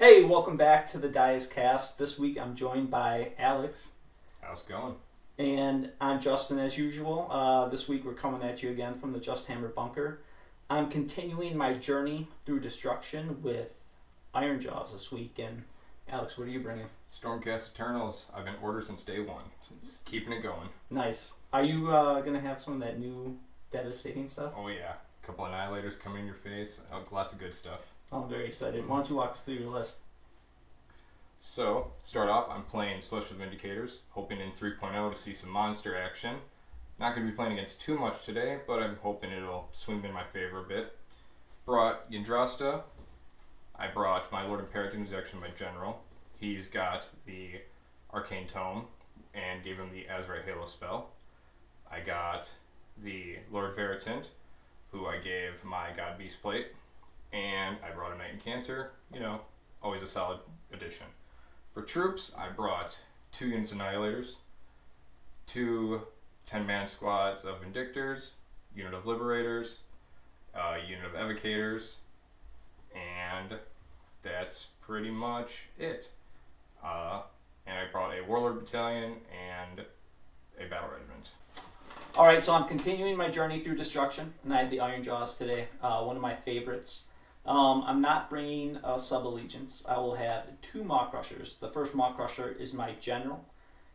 Hey, welcome back to the Cast. This week I'm joined by Alex. How's it going? And I'm Justin as usual. This week we're coming at you again from the Just Hammer bunker. I'm continuing my journey through destruction with Ironjawz this week. And Alex, what are you bringing? Stormcast Eternals. I've been ordered since day one. Just keeping it going. Nice. Are you going to have some of that new devastating stuff? Oh yeah. A couple Annihilators coming in your face. Lots of good stuff. I'm very excited. Why don't you walk us through your list? So, start off, I'm playing Celestial Vindicators, hoping in 3.0 to see some monster action. Not going to be playing against too much today, but I'm hoping it'll swing in my favor a bit. Brought Yndrasta. I brought my Lord Imperator, who's actually my general. He's got the Arcane Tome, and gave him the Azurite Halo spell. I got the Lord Veritant, who I gave my God Beast Plate. And I brought a Knight Incanter, always a solid addition. For troops, I brought 2 units of Annihilators, 2 10-man squads of Vindictors, unit of Liberators, unit of Evocators, and that's pretty much it. And I brought a Warlord Battalion and a Battle Regiment. Alright, so I'm continuing my journey through destruction, and I had the Ironjawz today, one of my favorites. I'm not bringing a sub-allegiance. I will have 2 Mawcrushers. The first Mawcrusher is my general.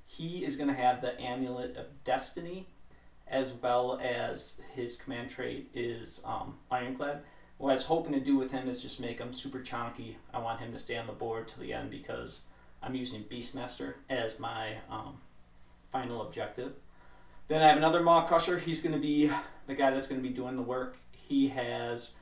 He is going to have the Amulet of Destiny, as well as his command trait is Ironclad. What I was hoping to do with him is just make him super chonky. I want him to stay on the board till the end because I'm using Beastmaster as my final objective. Then I have another Mawcrusher. He's going to be the guy that's going to be doing the work. He has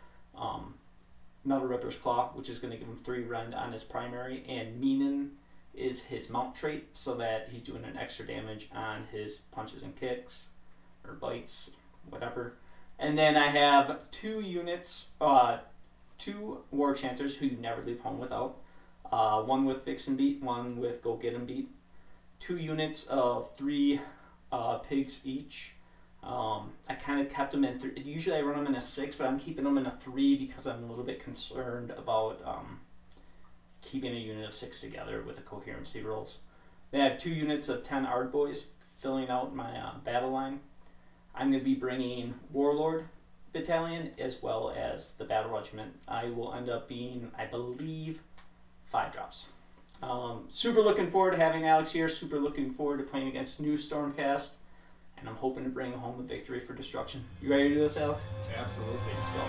Metal Ripper's Claw, which is going to give him 3 rend on his primary, and Meanin is his mount trait, so that he's doing an extra damage on his punches and kicks, or bites, whatever. And then I have 2 units, 2 War Chanters who you never leave home without. One with Fix and Beat, one with Go Get 'em Beat. 2 units of 3 pigs each. I kind of kept them in 3. Usually I run them in a 6, but I'm keeping them in a 3 because I'm a little bit concerned about keeping a unit of 6 together with the coherency rolls. Then I have 2 units of 10 Ardboys filling out my battle line. I'm going to be bringing Warlord Battalion as well as the Battle Regiment. I will end up being, I believe, 5 drops. Super looking forward to having Alex here. Super looking forward to playing against new Stormcast. And I'm hoping to bring home a victory for destruction. You ready to do this, Alex? Absolutely. Let's go.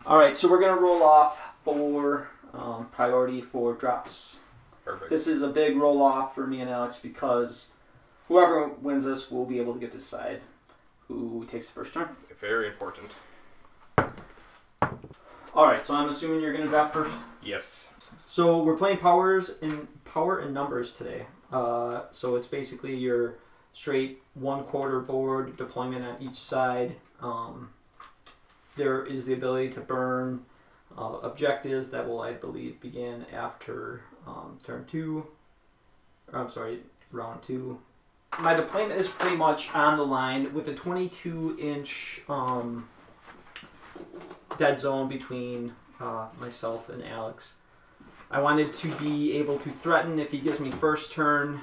Alright, so we're going to roll off for priority for drops. Perfect. This is a big roll off for me and Alex because whoever wins this will be able to get to decide who takes the first turn. Very important. Alright, so I'm assuming you're going to drop first? Yes. So we're playing power and numbers today. So it's basically your straight 1/4 board deployment on each side. There is the ability to burn objectives that will, I believe, begin after turn 2. Or, I'm sorry, round 2. My deployment is pretty much on the line with a 22-inch dead zone between myself and Alex. I wanted to be able to threaten if he gives me first turn,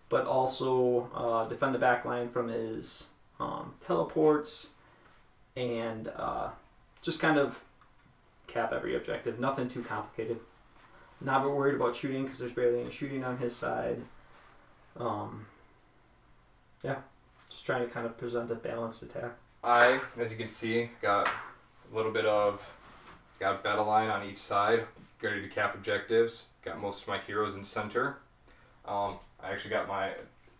but also defend the back line from his teleports. And just kind of cap every objective. Nothing too complicated. Not worried about shooting because there's barely any shooting on his side. Yeah, just trying to kind of present a balanced attack. I, as you can see, got a little bit of battle line on each side, ready to cap objectives. Got most of my heroes in center. I actually got my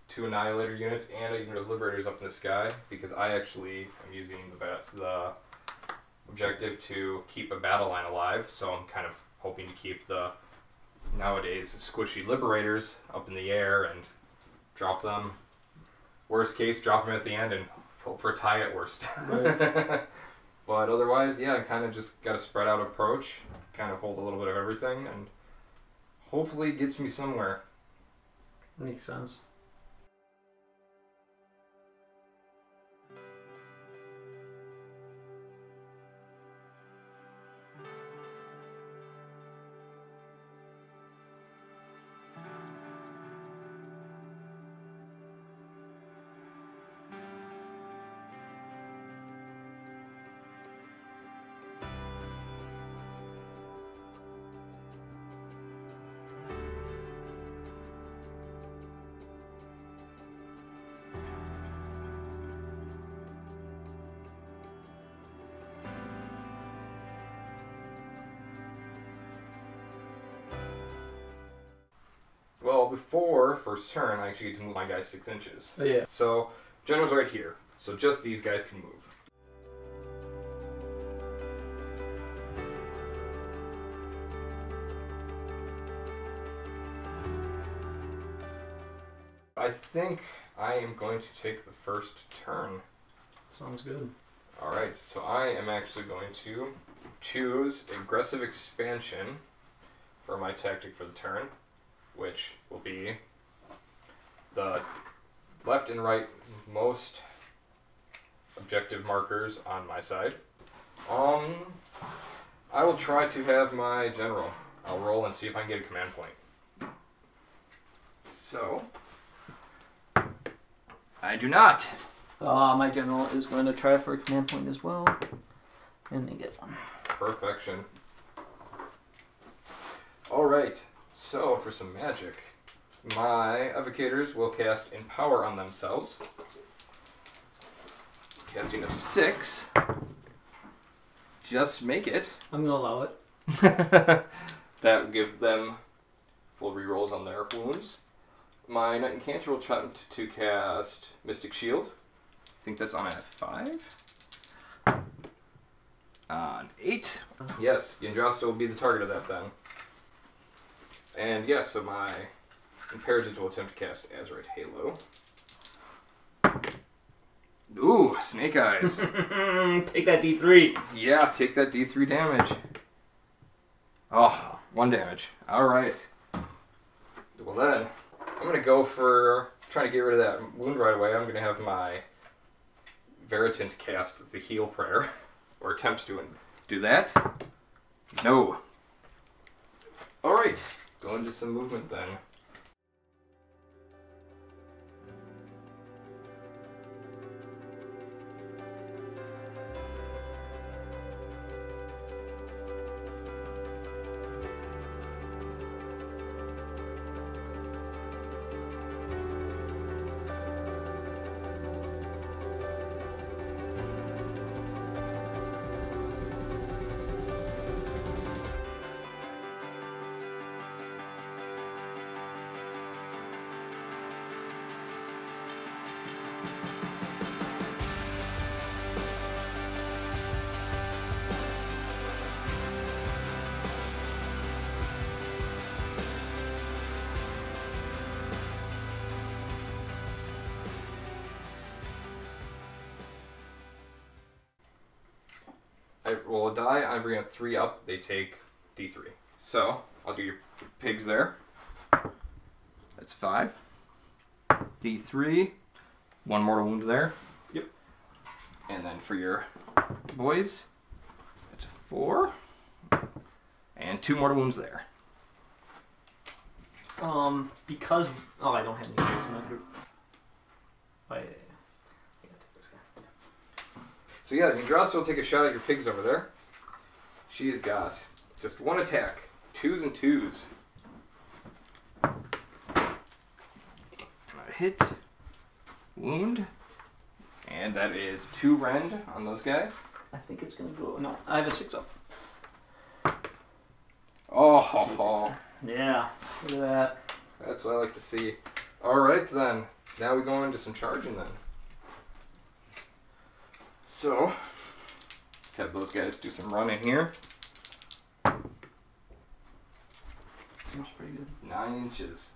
2 Annihilator units and a unit of Liberators up in the sky because I actually am using the objective to keep a battle line alive, so I'm kind of hoping to keep the nowadays squishy Liberators up in the air and drop them. Worst case, drop them at the end and hope for a tie at worst. Right. But otherwise, yeah, I kind of just got a spread out approach, kind of hold a little bit of everything, and hopefully it gets me somewhere. Makes sense. Well, before first turn, I actually get to move my guys 6 inches. Oh, yeah. So, general's right here. So just these guys can move. I think I am going to take the first turn. Sounds good. Alright, so I am actually going to choose aggressive expansion for my tactic for the turn, which will be the left and right most objective markers on my side. I will try to have my general. I'll roll and see if I can get a command point. So, I do not. My general is going to try for a command point as well, and they get one. Perfection. Alright, so for some magic, my evocators will cast Empower on themselves. Casting of 6. Just make it. I'm going to allow it. That will give them full rerolls on their wounds. My Knight and Cantor will try to cast Mystic Shield. I think that's on a 5. On 8. Yes, Ironjawz will be the target of that then. And yeah, so my Imperatives will attempt to cast Azurite Halo. Ooh, Snake Eyes. Take that D3. Yeah, take that D3 damage. Oh, 1 damage. Alright. Well then, I'm going to go for trying to get rid of that wound right away. I'm going to have my Veritant cast the Heal Prayer. Or attempt to do that. No. Alright, go into some movement then. I roll a die, I bring a 3 up, they take D3. So, I'll do your pigs there. That's 5. D3. 1 mortal wound there. Yep. And then for your boys, that's 4. And 2 mortal wounds there. Because... Oh, I don't have any guys in my group. Oh, yeah. So yeah, Mawcrusha will take a shot at your pigs over there. She's got just 1 attack. 2s and 2s. Hit. Wound. And that is 2 rend on those guys. I think it's going to go... No, I have a 6 up. Oh, Yeah, look at that. that's what I like to see. Alright then, now we go into some charging then. So, let's have those guys do some running here. Seems pretty good. 9 inches.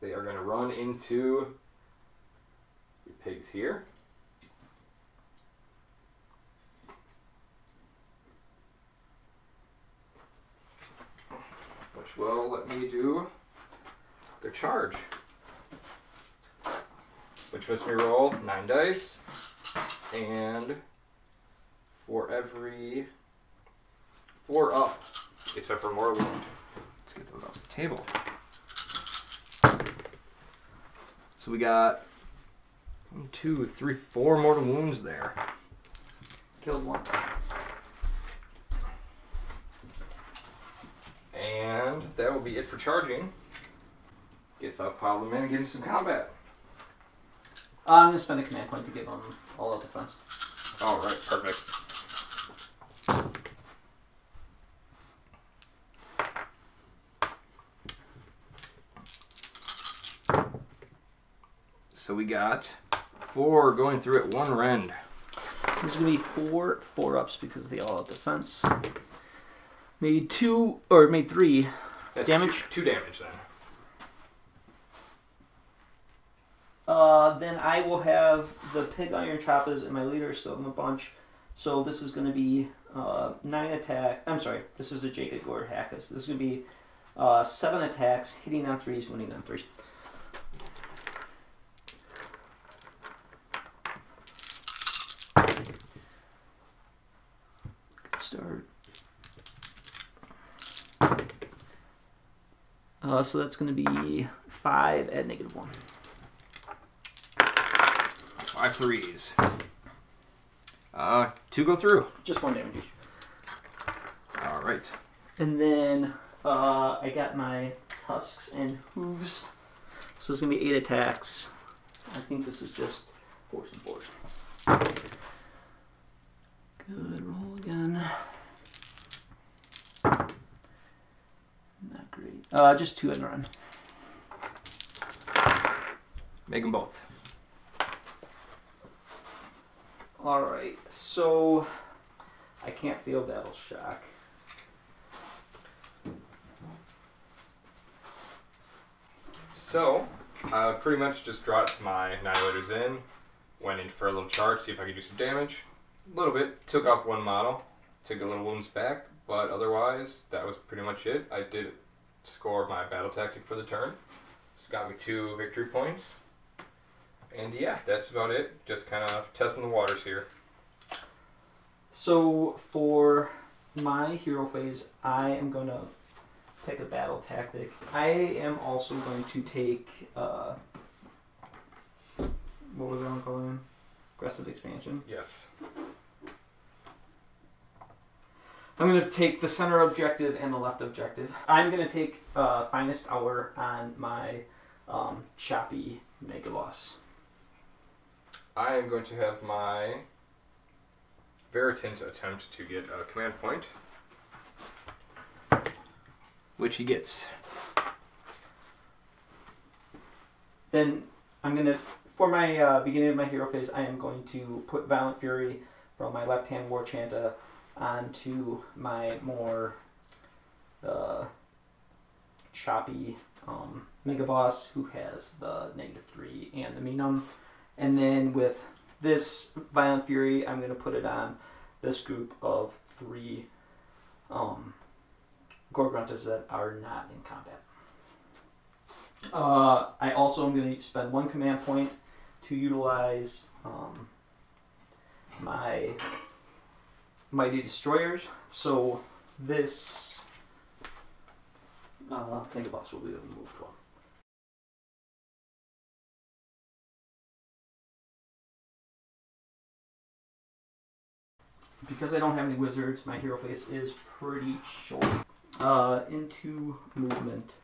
They are going to run into your pigs here. Which will let me do their charge. Which lets me roll 9 dice. And for every 4 up, except for mortal wound. Let's get those off the table. So we got 1, 2, 3, 4 mortal wounds there. Killed one. And that will be it for charging. Guess I'll pile them in and get into some combat. I'm going to spend a command point to give them all out defense. Alright, perfect. So we got 4 going through at 1 rend. This is going to be 4 4-ups because of the all-out defense. Made 2, or made 3 That's damage. 2 damage then. Then I will have the pig iron choppers and my leader still in a bunch. So this is going to be 9 attack. I'm sorry, this is a Jacob Gore Hackus. This is going to be 7 attacks, hitting on 3s, winning on 3s. Good start. So that's going to be 5 at -1. 5 3s. 2 go through. Just 1 damage each. Alright. And then I got my tusks and hooves. So it's going to be 8 attacks. I think this is just 4s and 4s. Good, roll again. Not great. Just 2 and run. Make them both. Alright, so I can't feel battle shock. So, pretty much just dropped my Annihilators in, went in for a little charge, see if I could do some damage. A little bit, took off 1 model, took a little wounds back, but otherwise, that was pretty much it. I did score my battle tactic for the turn. So got me 2 victory points. And yeah, that's about it. Just kind of testing the waters here. So for my hero phase, I am going to take a battle tactic. I am also going to take, what was I calling? Aggressive expansion. Yes. I'm going to take the center objective and the left objective. I'm going to take Finest Hour on my choppy Mega Boss. I am going to have my Veritant attempt to get a command point, which he gets. Then I'm going to, for my beginning of my hero phase, I am going to put Violent Fury from my left-hand War Chanta onto my more choppy Mega Boss, who has the -3 and the Minum. And then with this Violent Fury, I'm going to put it on this group of 3 Gorgruntas that are not in combat. I also am going to spend 1 command point to utilize my Mighty Destroyers. So this Mega Boss will be able to move 12. Because I don't have any wizards, my hero phase is pretty short. Into movement.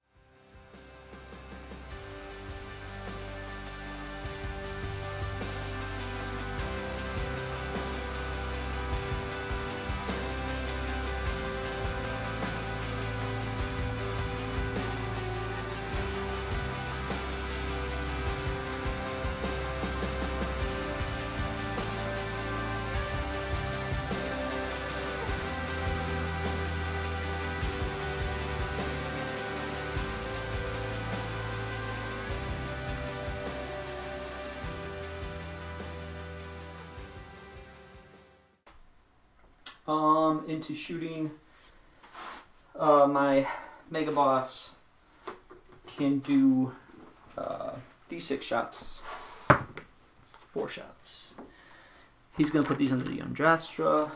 Into shooting, my Mega Boss can do D6 shots, 4 shots. He's going to put these under the Ironjawz.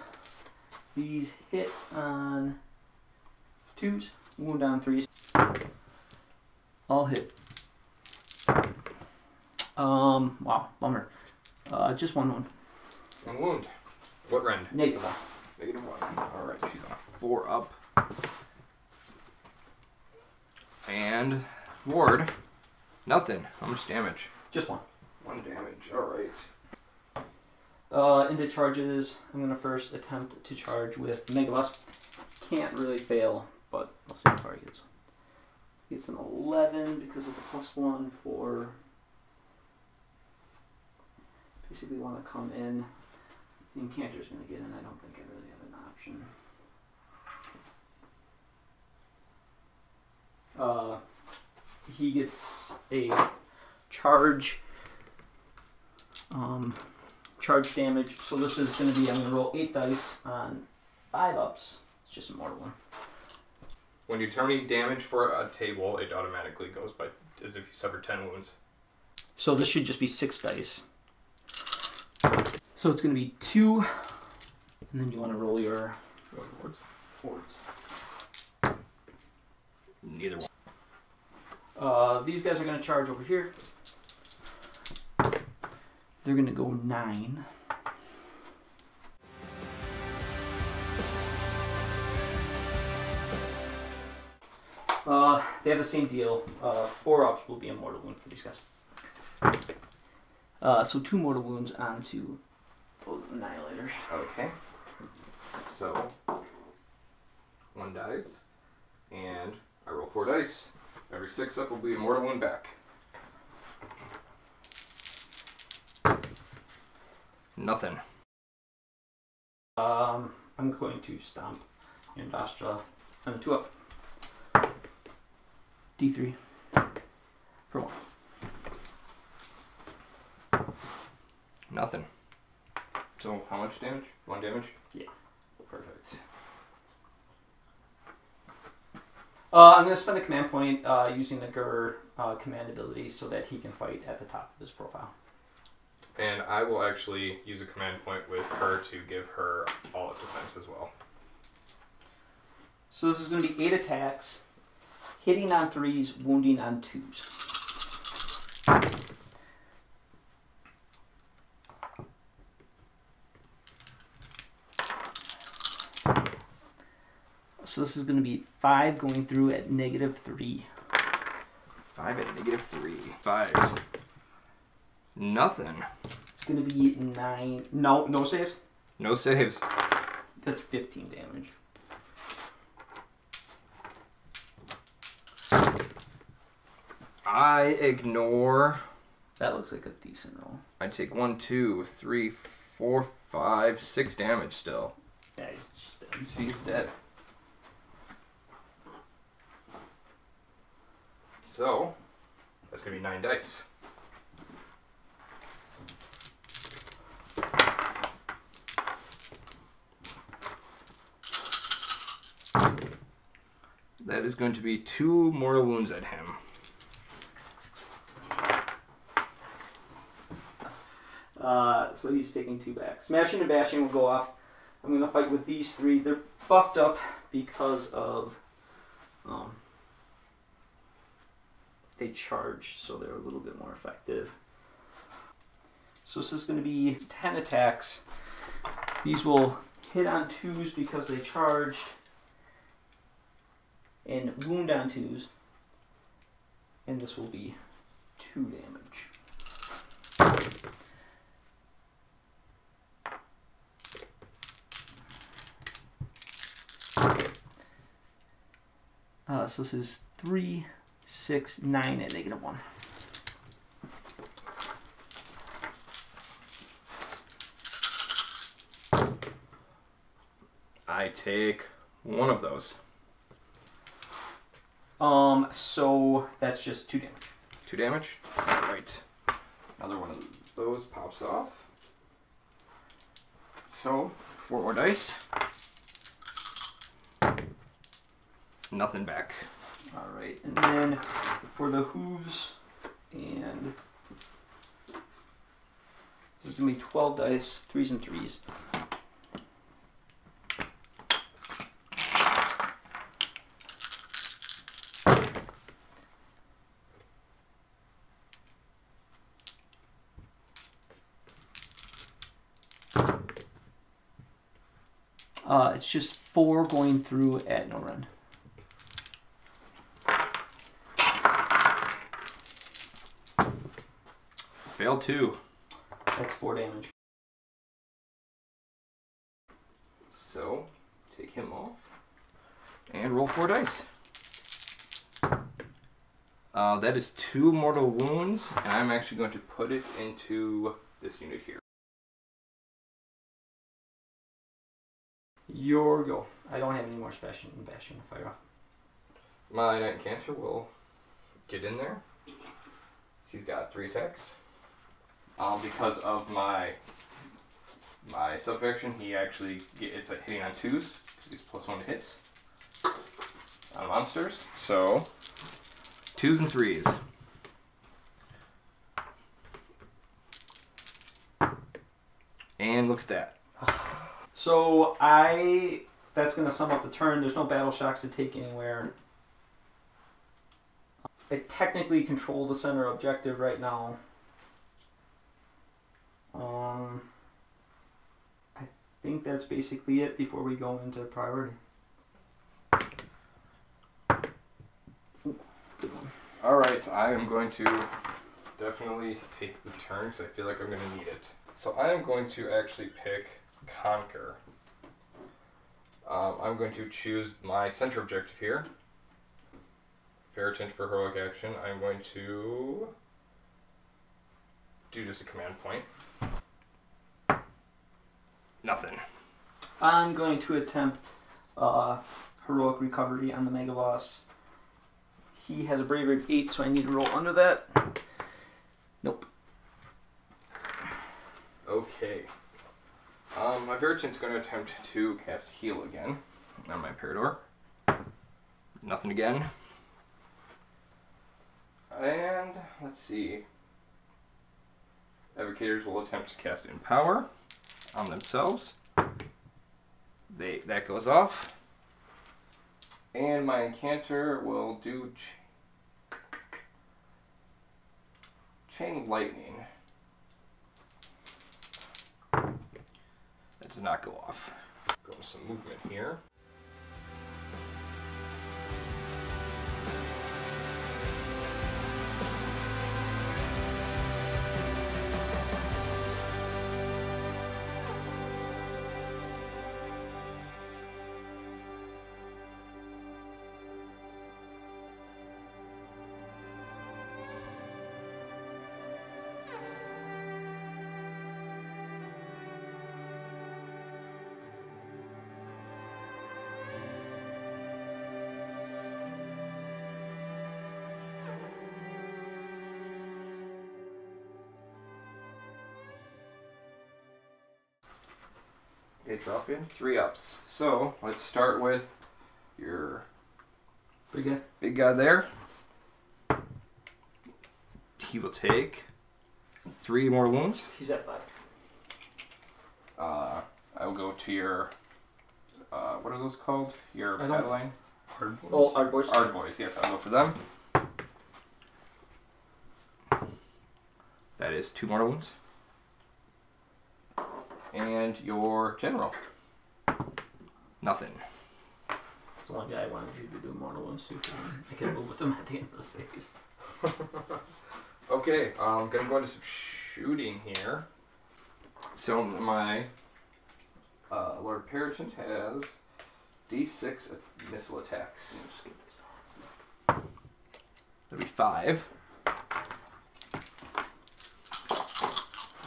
These hit on 2s, wound on 3s. All hit. Wow, bummer. Just 1 wound. 1 wound. What rend? -1. -1. Alright, she's on a 4 up. And ward. Nothing. How much damage? Just 1. 1 damage. Alright. Into charges, I'm going to first attempt to charge with Mega Boss. Can't really fail, but I'll see how far he gets. It's an 11 because of the +1 for... Basically want to come in. The Incanter's going to get in. I don't think I really have an option. He gets a charge. Charge damage. So this is going to be, I'm going to roll 8 dice on 5 ups. It's just a mortal one. When you determine damage for a table, it automatically goes by as if you suffered 10 wounds. So this should just be 6 dice. So it's going to be 2, and then you want to roll your wards. Neither one. These guys are going to charge over here. They're going to go 9. They have the same deal. 4 ups will be a mortal wound for these guys. So 2 mortal wounds onto those annihilators. Okay. So 1 dies, and I roll 4 dice. Every 6 up will be a mortal wound back. Nothing. I'm going to stomp Ironjawz and 2 up. D3 for 1. Nothing. So how much damage? 1 damage? Yeah. Perfect. I'm going to spend a command point using the Gur command ability so that he can fight at the top of his profile. And I will actually use a command point with her to give her all of defense as well. So this is going to be 8 attacks, hitting on 3s, wounding on 2s. So this is going to be 5 going through at -3. 5 at -3. 5s. Nothing. It's going to be 9. No saves? No saves. That's 15 damage. I ignore. That looks like a decent roll. I take 1, 2, 3, 4, 5, 6 damage still. Yeah, he's just dead. She's dead. So, that's going to be 9 dice. That is going to be 2 mortal wounds at him. So he's taking 2 back. Smashing and bashing will go off. I'm going to fight with these 3. They're buffed up because of... they charge, so they're a little bit more effective. So this is going to be 10 attacks. These will hit on 2s because they charged, and wound on 2s. And this will be 2 damage. So this is 3, 6, 9 at -1. I take 1 of those. So that's just 2 damage. 2 damage? Alright. Another one of those pops off. So, 4 more dice. Nothing back. Alright, and then for the hooves, and this is going to be 12 dice, 3s and 3s. It's just 4 going through at no run. Fail 2. That's 4 damage. So, take him off. And roll 4 dice. That is 2 mortal wounds, and I'm actually going to put it into this unit here. Your go. I don't have any more Bastion to fire off. My Knight Cancer will get in there. He's got 3 attacks. Because of my subfaction, he actually it's like hitting on 2s. He's +1 to hits on monsters. So 2s and 3s. And look at that. So that's going to sum up the turn. There's no battle shocks to take anywhere. I technically control the center objective right now. I think that's basically it before we go into priority. Good one. Alright, I am going to definitely take the turn because I feel like I'm going to need it. So I am going to actually pick Conquer. I'm going to choose my center objective here. Ferritent for heroic action. I'm going to do just a command point. Nothing. I'm going to attempt heroic recovery on the Mega Boss. He has a bravery of 8, so I need to roll under that. Nope. Okay. My Ferritent's going to attempt to cast Heal again on my Parador. Nothing again. And let's see. Advocators will attempt to cast Empower on themselves. That goes off. And my Incanter will do Chain Lightning. That does not go off. Go with some movement here. They drop in 3 ups. So let's start with your big guy there. He will take 3 more wounds. He's at 5. I will go to your what are those called? Your battle line? Ard Boys. Oh, Ard Boys. Ard Boys. Yes, I'll go for them. That is 2 more wounds. And your general. Nothing. That's the one guy I wanted you to do Mortal Wounds to. I can move with him at the end of the phase. Okay, I'm gonna go into some shooting here. So my Lord Peritant has D6 missile attacks. Just get this off. That'll be 5.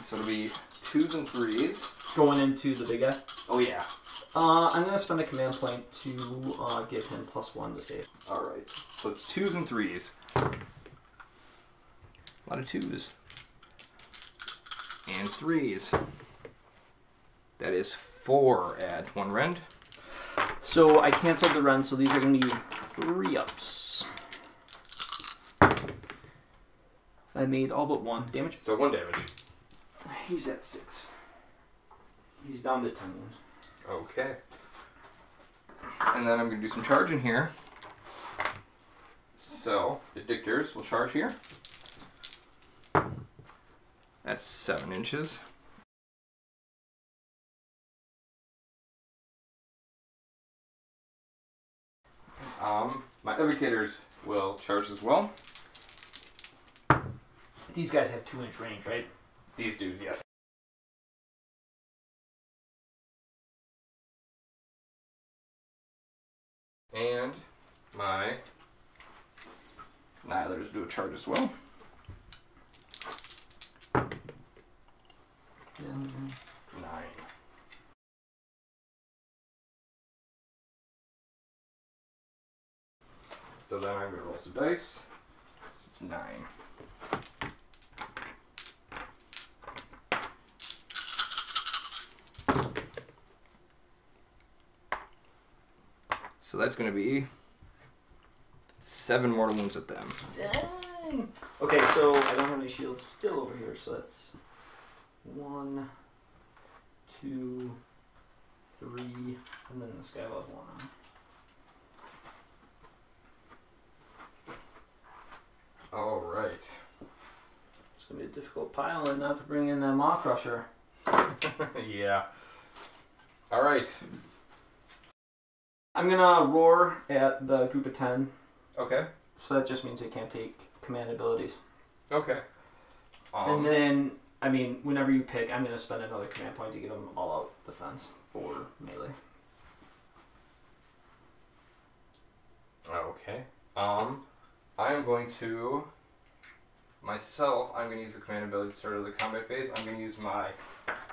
So it'll be 2s and 3s. Going into the big guy? Oh yeah. I'm going to spend the command point to give him +1 to save. Alright. So it's 2s and 3s. A lot of 2s. And 3s. That is 4 at 1 rend. So I canceled the rend, so these are going to be 3-ups. I made all but 1 damage. So 1 damage. He's at 6. He's down to 10 wounds. Okay. And then I'm going to do some charging here. So, the Dictors will charge here. That's 7 inches. My Evocators will charge as well. These guys have 2-inch range, right? These dudes, yes. And my Annihilers do a charge as well. And 9. So then I'm going to roll some dice. It's 9. So that's going to be 7 mortal wounds at them. dang. Okay, so I don't have any shields still over here, so that's 1, 2, 3, and then this guy will have 1 on. All right. It's gonna be a difficult pile, and not to bring in that Mawcrusha. Yeah. All right. I'm gonna roar at the group of 10. Okay. So that just means they can't take command abilities. Okay. And then, I mean, whenever you pick, I'm gonna spend another command point to get them all out defense for melee. Okay. I'm going to myself. I'm going to use the command ability to start the combat phase. I'm going to use my.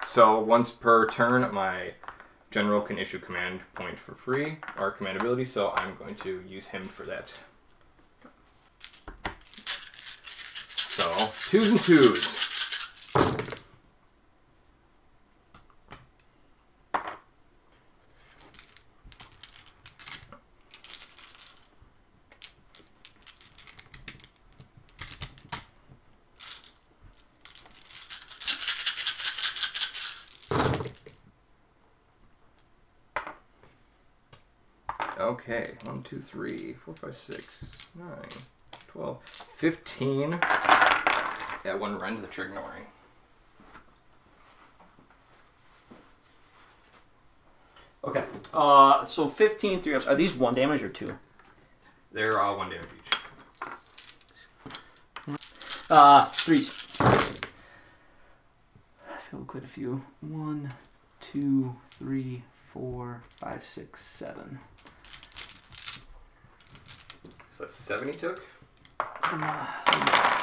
So once per turn, my general can issue command point for free or command ability. So I'm going to use him for that. So 2s and 2s. Okay, 1, 2, 3, 4, 5, 6, 9, 12, 15. Yeah, 1 rend that you're ignoring. Okay. So 15 3-ups. Are these 1 damage or 2? They're all 1 damage each. 3s. I feel quite a few. 1, 2, 3, 4, 5, 6, 7. So that's 7 he took?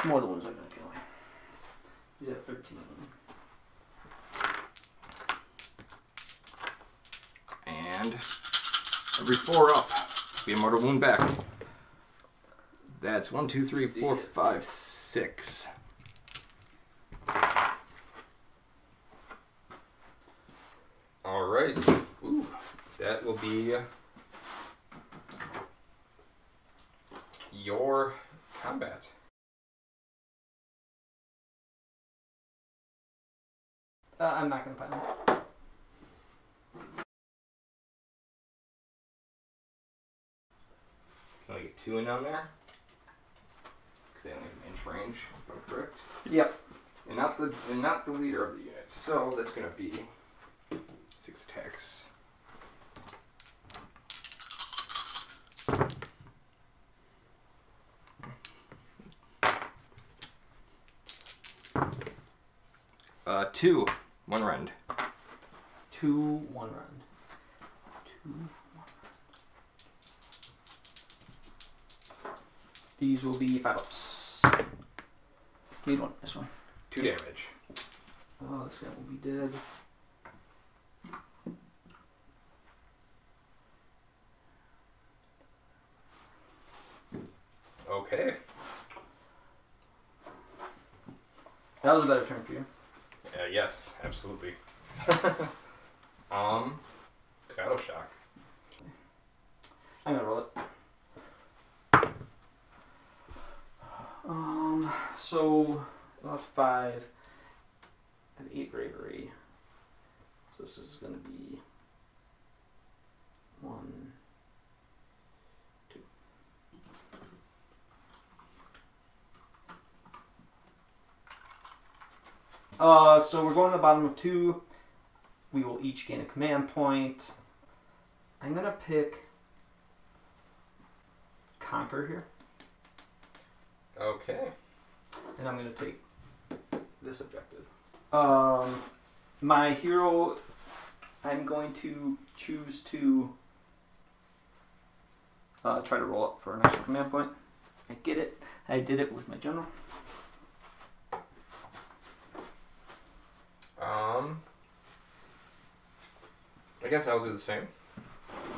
More the ones are gonna kill me. He's at 13. And every 4 up, be a mortal wound back. That's 1, 2, 3, 4, 5, 6. All right. Ooh, that will be your combat. I'm not gonna pile him. Can I get 2 in down there? Because they only have an inch range, if I'm correct. Yep. And not the leader of the unit. So that's gonna be 6 attacks. Two, 1 rend. 2, 1 rend. 2, 1 rend. These will be 5-ups. Need 1. This one. 2 damage. Oh, this guy will be dead. Okay. That was a better turn for you. Yes, absolutely. Battle Shock. I'm gonna roll it. So that's 5. I have 8 bravery. So this is gonna be 1, 2. So we're going to the bottom of 2. We will each gain a command point. I'm gonna pick Conquer here. Okay. And I'm going to take this objective. My hero, I'm going to choose to try to roll up for an extra command point. I get it. I did it with my general. I guess I'll do the same.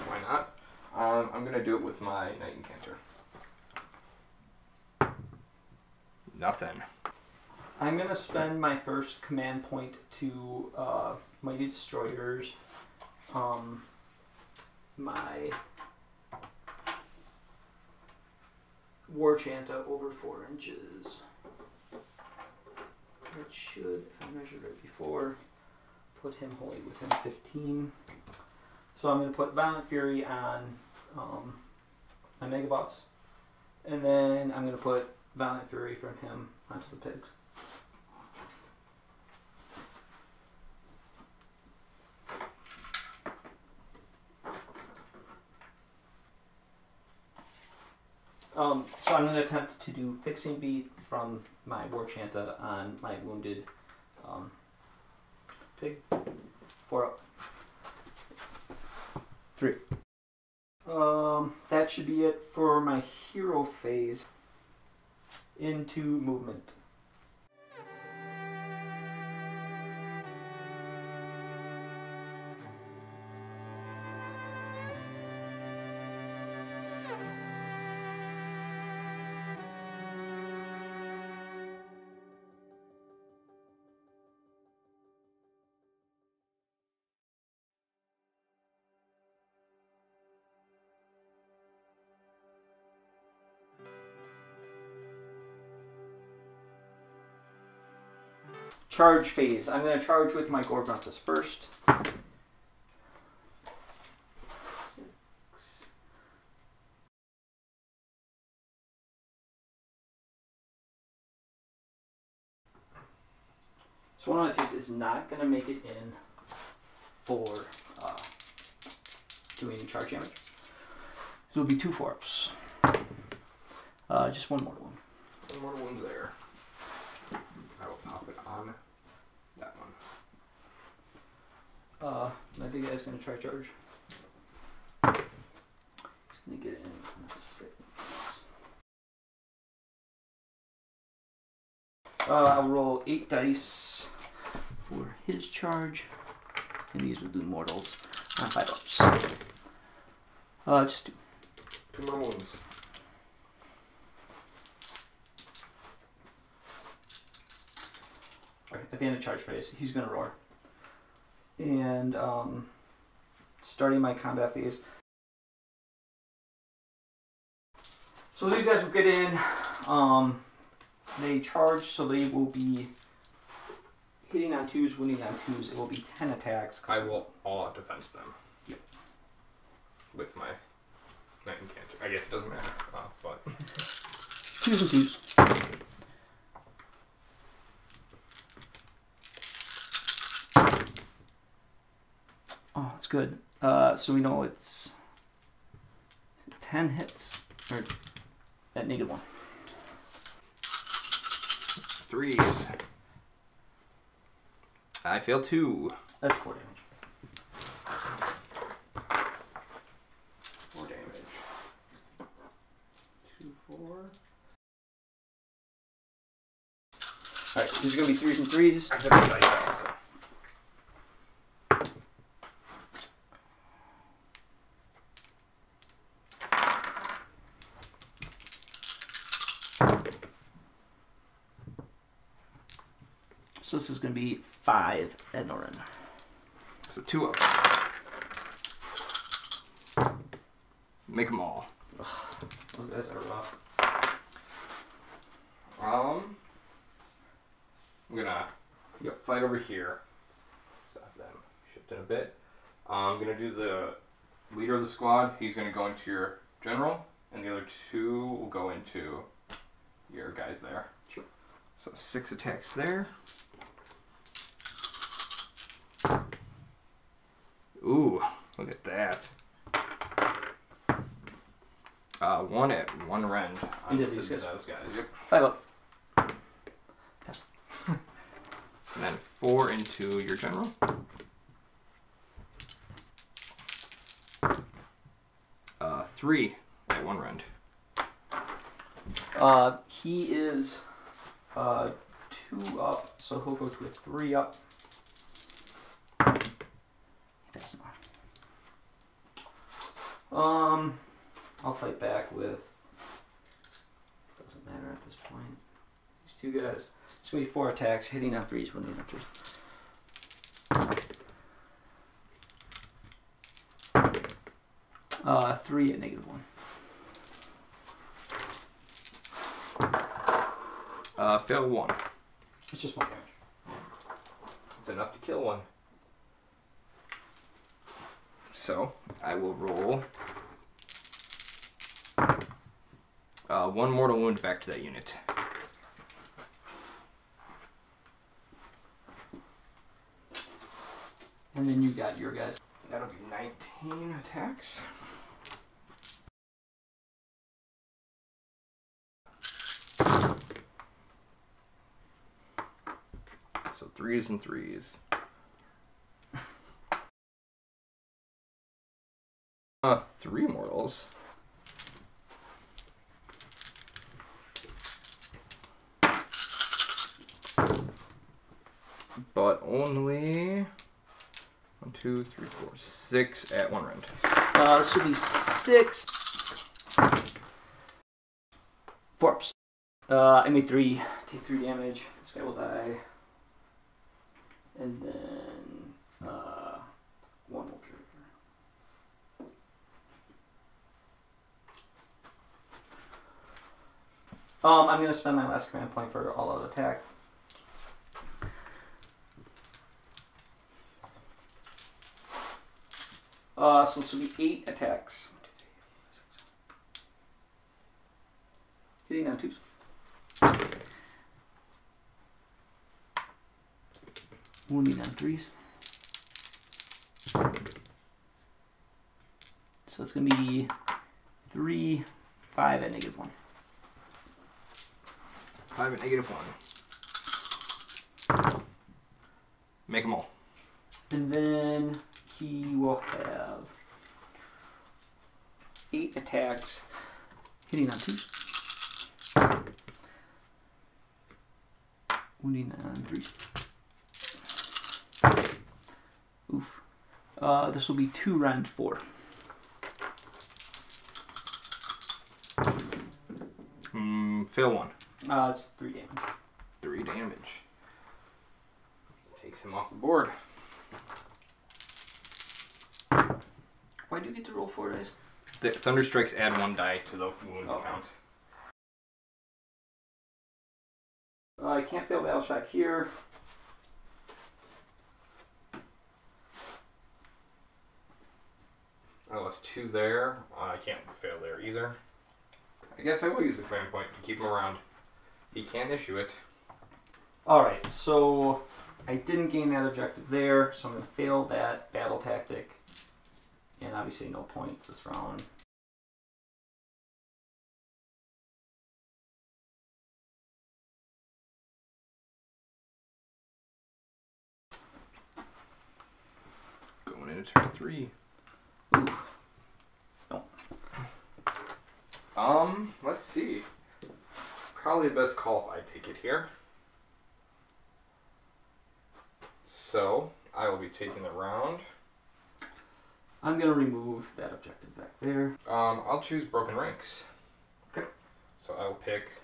Why not? I'm going to do it with my Knight Incanter. Nothing. I'm going to spend my first command point to Mighty Destroyers. My War Chanta over 4 inches. That should, if I measured it before, put him wholly within 15. So I'm going to put Violent Fury on my Mega Boss. And then I'm going to put Violent Fury from him onto the pigs. So I'm going to attempt to do Fixing Beat from my War Chanta on my wounded pig. 4 up. 3. That should be it for my hero phase. Into movement. Charge phase. I'm going to charge with my Gorbuntus first. 6. So one of the things is not going to make it in for doing charge damage. So it'll be 2 4-ups. Just one more one. One more one's there. I will pop it on that one. My big guy's gonna try charge. He's gonna get it in 6. I'll roll 8 dice for his charge, and these will do mortals on 5 ups. Just 2. 2 more wounds. Alright, at the end of charge phase, he's gonna roar. And starting my combat phase. So these guys will get in. They charge, so they will be hitting on 2s, wounding on 2s. It will be 10 attacks. I will all out defense them. Yep. With my Knight Incanter. I guess it doesn't matter, but 2s and 2s. Oh, that's good. So we know it's 10 hits, or at -1. 3s. I fail 2. That's 4 damage. 4 damage. 2, 4. Alright, these are going to be 3s and 3s. I have to die also. So this is going to be 5 Ednorin. So 2 up. Make them all. Those guys are rough. I'm gonna fight over here. Stop them shifting a bit. I'm gonna do the leader of the squad. He's gonna go into your general, and the other 2 will go into your guys there. Sure. So 6 attacks there. Ooh, look at that. 1 at 1 rend. You did these guys. Those guys. Yep. 5 up. Pass. And then 4 into your general. Three at 1 rend. He is 2 up, so he'll go to a 3 up. Pass him off. I'll fight back with. Doesn't matter at this point. These 2 guys. It's gonna be 4 attacks, hitting on 3s, wounding on 3s. 3 at -1. Fail 1. It's just 1 damage. It's enough to kill 1. So I will roll 1 mortal wound back to that unit. And then you got your guys. That'll be 19 attacks. So 3s and 3s. 3 mortals. But only 1, 2, 3, 4, 6 at 1 rend. This will be 6. 4 ups. I made 3. Take 3 damage. This guy will die. And then 1 will carry. I'm going to spend my last command point for all-out attack. So this will be 8 attacks. 1, 2, 3, 4, 6. Hitting on 2s. Wounding on 3s. So it's going to be 3, 5 at -1. 5 at -1. Make them all. And then he will have 8 attacks, hitting on 2s. Wounding on 3s. Oof. This will be 2 rend 4. Fail 1. It's 3 damage. 3 damage. Takes him off the board. Why do you get to roll 4 dice? The thunder strikes add 1 die to the wound count. I can't fail battle shock here. Oh, it's 2 there. I can't fail there either. I guess I will use the command point to keep him around. He can issue it. Alright, so I didn't gain that objective there, so I'm going to fail that battle tactic. And obviously no points this round. Going into turn 3. Ooh. No. Let's see. Probably the best call if I take it here. So, I will be taking the round. I'm going to remove that objective back there. I'll choose Broken Ranks. Okay. So I will pick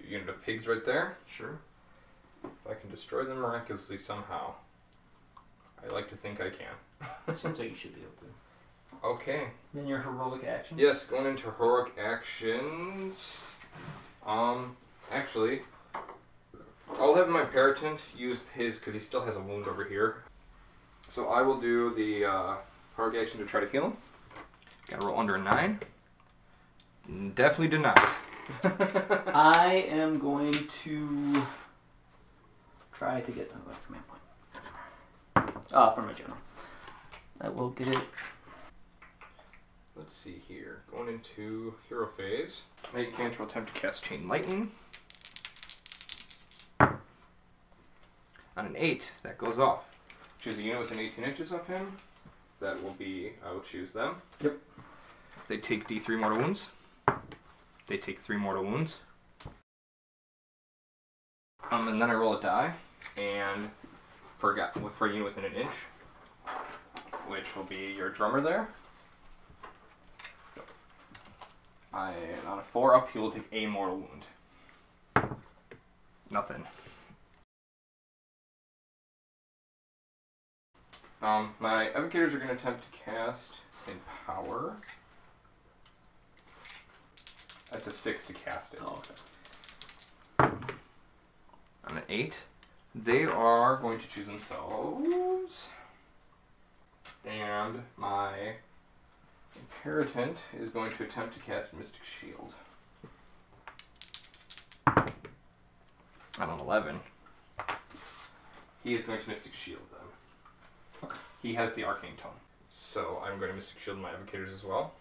a unit of pigs right there. Sure. If I can destroy them miraculously somehow. I like to think I can. Seems like you should be able to. Okay. Then your heroic action? Yes, going into heroic actions. Actually, I'll have my Imperatant use his, because he still has a wound over here. So I will do the heroic action to try to heal him. Gotta roll under a 9. Definitely did not. I am going to try to get a command point. From my journal. I will get it. Let's see here. Going into hero phase. Make a cantrip attempt to cast Chain Lightning. On an 8, that goes off. Choose a unit within 18 inches of him. That will be, I will choose them. Yep. They take D3 mortal wounds. They take 3 mortal wounds. And then I roll a die, and for a unit within an inch, which will be your drummer there. And on a 4 up, he will take a mortal wound. Nothing. My Evocators are going to attempt to cast Empower. That's a 6 to cast it. Oh, okay. On an 8, they are going to choose themselves. And my Imperatant is going to attempt to cast Mystic Shield. On an 11, he is going to Mystic Shield them. Okay. He has the Arcane Tome. So I'm going to Mystic Shield my Evocators as well.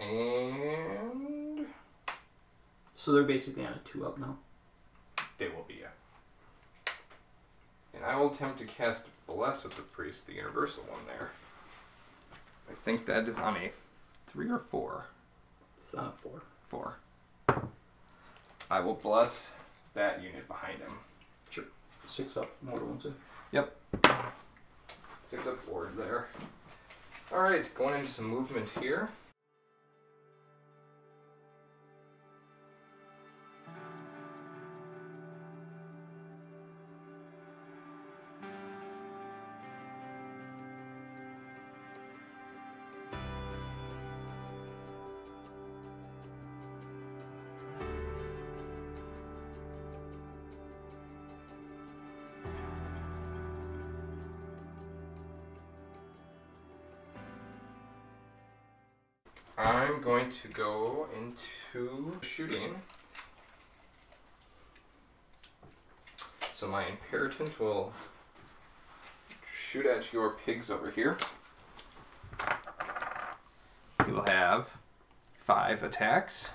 And So they're basically on a 2 up now. they will be, yeah. And I will attempt to cast Bless with the Priest, the universal one there. I think that is on a 3 or 4. It's on a 4. 4. I will bless that unit behind him. Sure. 6 up, mortal wounds. Yep. 6 up forward there. Alright, going into some movement here. I'm going to go into shooting. So my Imperatant will shoot at your pigs over here. He will have 5 attacks.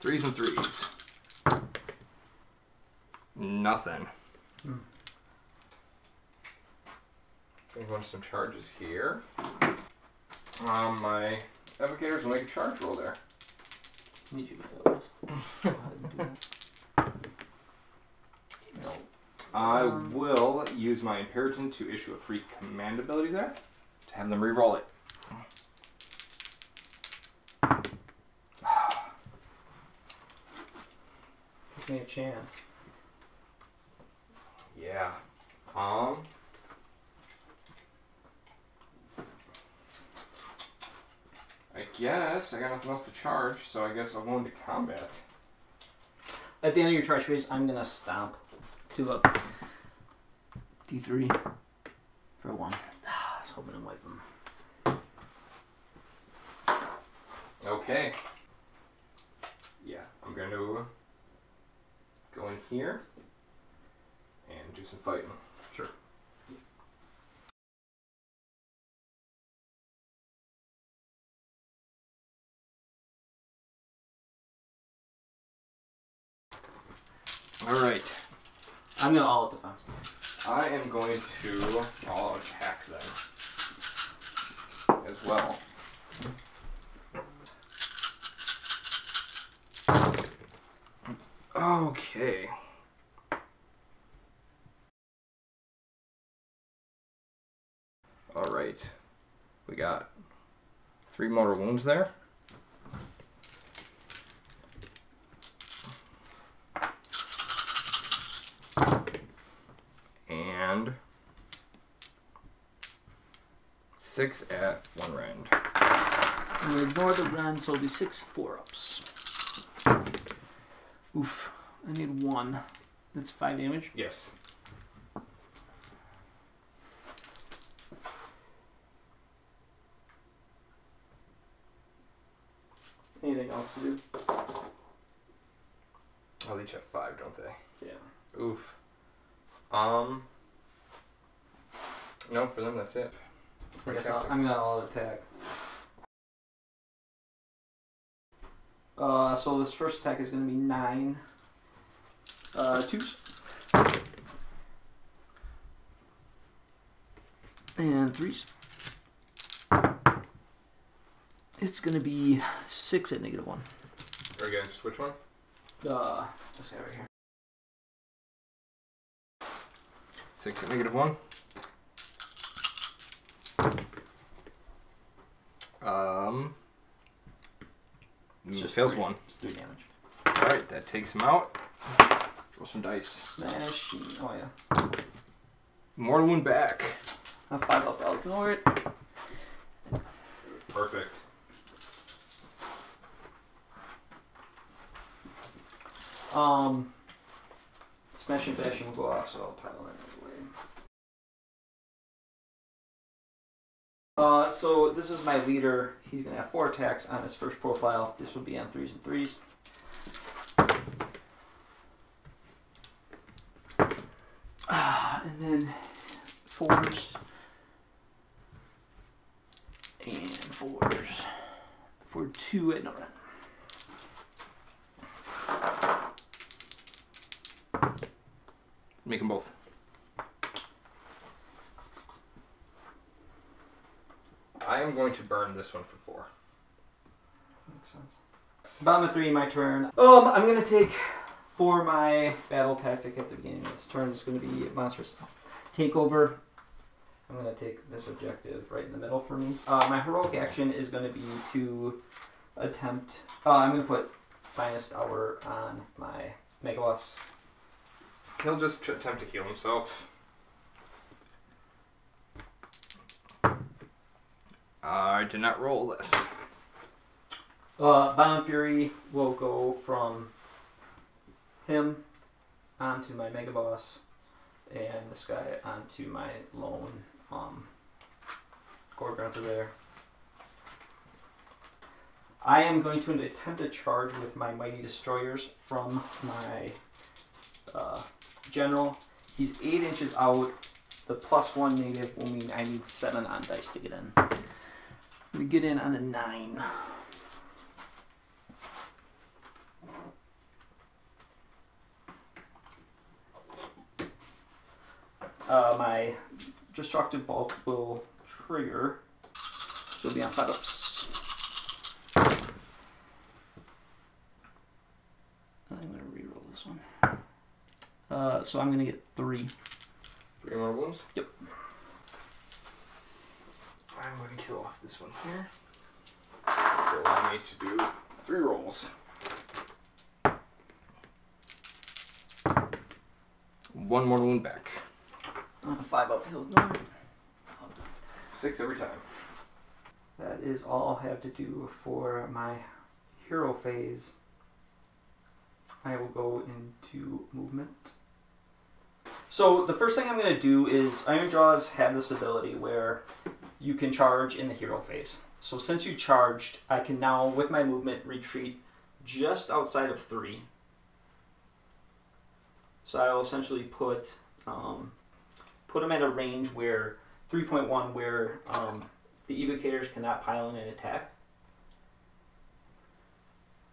3s and 3s. Nothing. I'm going to some charges here. My Evocators will make a charge roll there. Need you to fill those. Go ahead and do that. No. I will use my Imperatant to issue a free command ability there to have them re-roll it. Gives me a chance. Yeah. I guess I got nothing else to charge, so I guess I'll go into combat. At the end of your charge phase, I'm gonna stomp. 2 up. D3 for 1. I was hoping to wipe them. Okay. Yeah, I'm going to go in here and do some fighting. Sure. Alright. I'm gonna all out defense. I am going to all attack them as well. Okay. Alright. We got 3 mortal wounds there. 6 at 1 rend. I'm going to ignore the rend, so it'll be 6 4-ups. Oof. I need 1. That's 5 damage? Yes. Anything else to do? Oh, they each have 5, don't they? Yeah. Oof. No, for them that's it. I guess I'm gonna all attack. So this first attack is gonna be 9. 2s. And 3s. It's gonna be 6 at -1. Against which one? This guy right here. 6 at -1. Fails 1. It's 3 damage. Alright, that takes him out. Roll some dice. Smash. Oh yeah. Mortal wound back. A 5 up. I'll ignore it. Perfect. Smash and bashing will go off, so I'll pile that away. So this is my leader. He's gonna have 4 attacks on his first profile. This will be on 3s and 3s. And then 4s and 4s for 2 at no rend. Make them both. I am going to burn this one for 4. Makes sense. Bottom of 3, my turn. I'm gonna take for my battle tactic at the beginning of this turn. It's gonna be monstrous takeover. I'm gonna take this objective right in the middle for me. My heroic action is gonna be to attempt. I'm gonna put finest hour on my Mega Boss. He'll just attempt to heal himself. I did not roll this. Violent Fury will go from him onto my Mega Boss, and this guy onto my lone Gore Grunter there. I am going to attempt a charge with my Mighty Destroyers from my General. He's 8 inches out. The +1 negative will mean I need 7 on dice to get in. I'm going to get in on a 9. My Destructive Bulk will trigger. So it'll be on 5-ups. I'm going to reroll this one. So I'm going to get 3. 3 more wounds? Yep. I'm going to kill off this one here. So allow me to do 3 rolls. 1 mortal wound back. On a 5-up, he'll ignore it. 6 every time. That is all I'll have to do for my hero phase. I will go into movement. So the first thing I'm going to do is Ironjawz have this ability where you can charge in the hero phase. So since you charged, I can now, with my movement, retreat just outside of 3. So I will essentially put them at a range where 3.1 where the evocators cannot pile in and attack.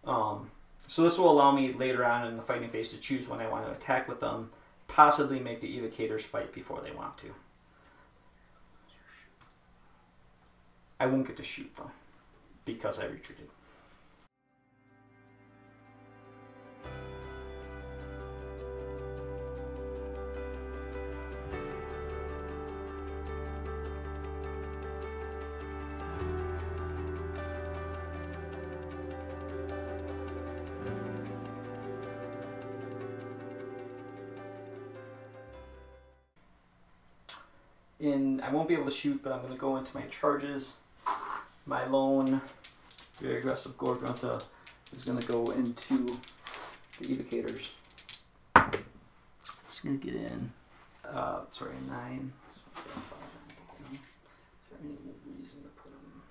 So this will allow me later on in the fighting phase to choose when I want to attack with them, possibly make the evocators fight before they want to. I won't get to shoot though, because I retreated. I won't be able to shoot, but I'm going to go into my charges. My lone, very aggressive Gorgrunta is going to go into the evocators. Just going to get in, 9. Is there any reason to put them?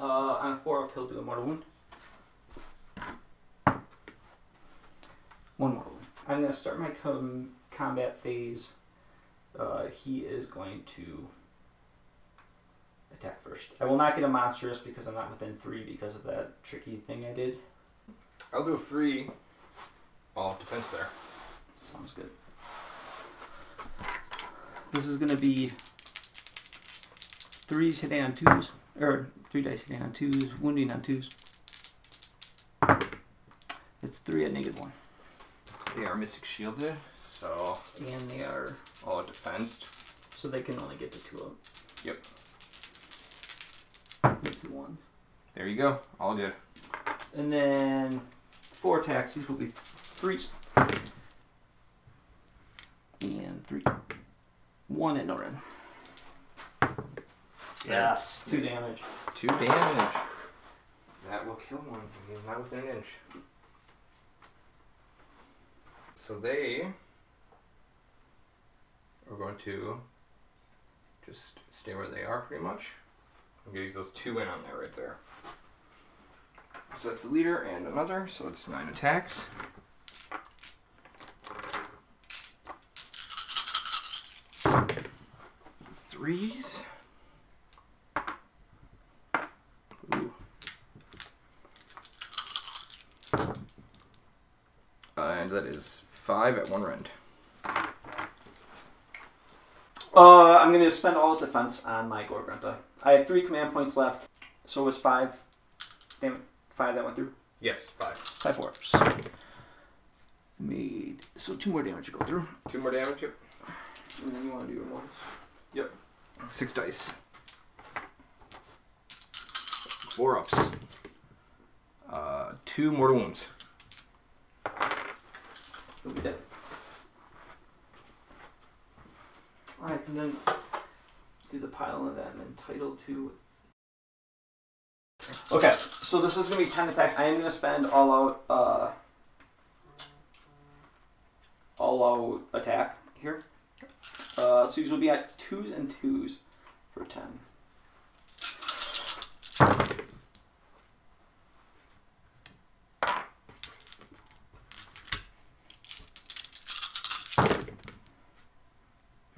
On a 4 up, he'll do a mortal wound. 1 mortal wound. I'm going to start my combat phase. He is going to attack first. I will not get a monstrous because I'm not within 3 because of that tricky thing I did. I'll do a free all defense there. Sounds good. This is going to be 3s hitting on 2s, or 3 dice hitting on 2s, wounding on 2s. It's 3 at -1. They are mystic shielded, so And they are, all defensed. so they can only get the 2 up. Yep. It's 1. There you go. All good. And then 4 attacks, these will be 3s. And 3. 1 at no run. Yes, 2 damage. 2 damage. That will kill one. He's not within an inch. So they are going to just stay where they are pretty much. I'm getting those 2 in on there right there. So that's the leader and another, so it's 9 attacks. Threes. Ooh. And that is 5 at 1 rend. I'm going to spend all defense on my Gorgrunta. I have 3 command points left, so it was 5. Damn it, 5 that went through. Yes, 5. 5 orbs. Made, so 2 more damage to go through. 2 more damage, yep. And then you want to do your mortals. Yep. 6 dice. 4 ups. 2 mortal wounds. You'll be dead. Alright, and then do the pile of them entitled to. Okay, so this is going to be 10 attacks. I am going to spend all out attack here. So these will be at 2s and 2s for 10.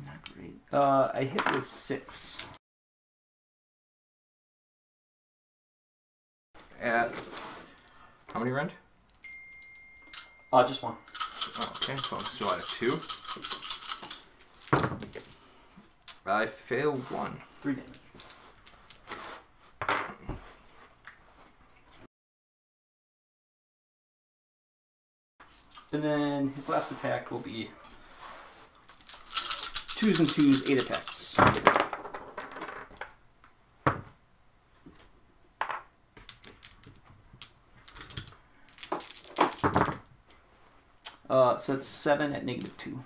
Not great. I hit with 6. At how many rend? Just 1. Oh, okay, so I'm still at a 2. I fail 1. 3 damage. And then his last attack will be 2s and 2s, 8 attacks. So it's 7 at -2.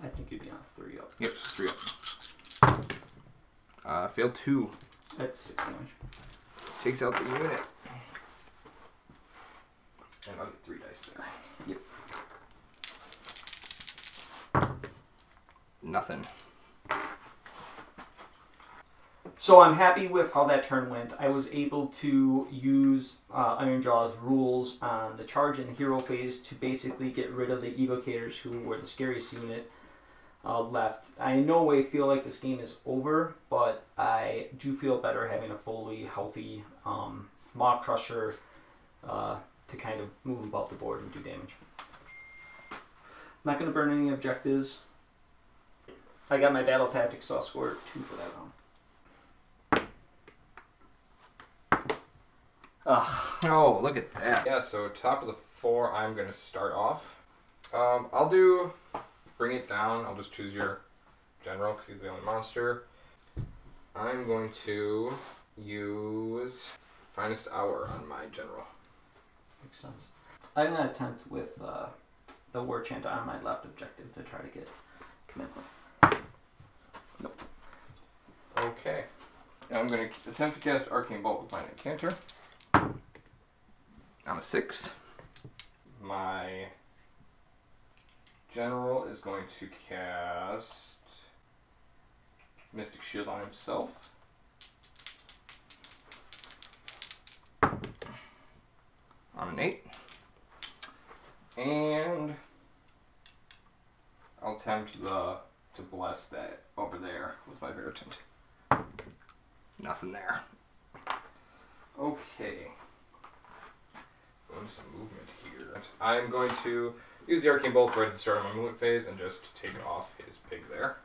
I think you'd be on 3 up. Yep, 3 up. Fail 2. That's 6 damage. Takes out the unit. And I'll get 3 dice there. Yep. Nothing. So I'm happy with how that turn went. I was able to use Ironjawz rules on the charge and hero phase to basically get rid of the evocators who were the scariest unit left. I in no way feel like this game is over, but I do feel better having a fully healthy Mawcrusha to kind of move about the board and do damage. I'm not going to burn any objectives. I got my battle tactics, so I'll score 2 for that round. Oh, look at that. Yeah, so top of the 4, I'm going to start off. I'll do bring it down. I'll just choose your general because he's the only monster. I'm going to use Finest hour on my general. Makes sense. I'm going to attempt with the War Chant on my left objective to try to get commitment. Nope. Okay. I'm going to attempt to cast Arcane Bolt with my Incanter. On a 6. My general is going to cast Mystic Shield on himself. On an 8. And I'll attempt to bless that over there with my Veritant. Nothing there. Okay. Going to some movement here. I'm going to use the Arcane Bolt right at the start of my movement phase and just take off his pig there.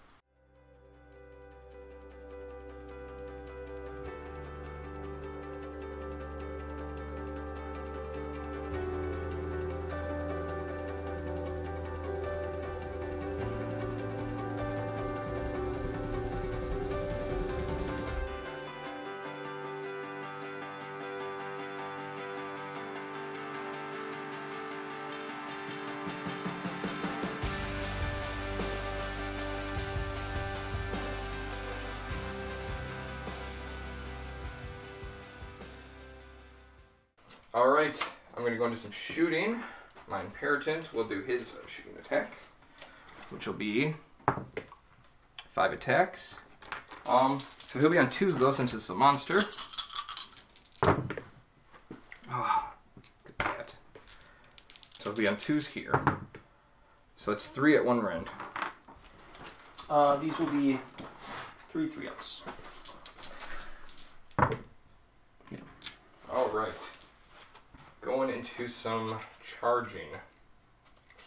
Alright, I'm going to go into some shooting. My Imperatant will do his shooting attack, which will be 5 attacks. So he'll be on 2s though, since it's a monster. Oh, good at that. So he'll be on 2s here. So it's 3 at one rend. These will be 3 3-ups. Alright. Going into some charging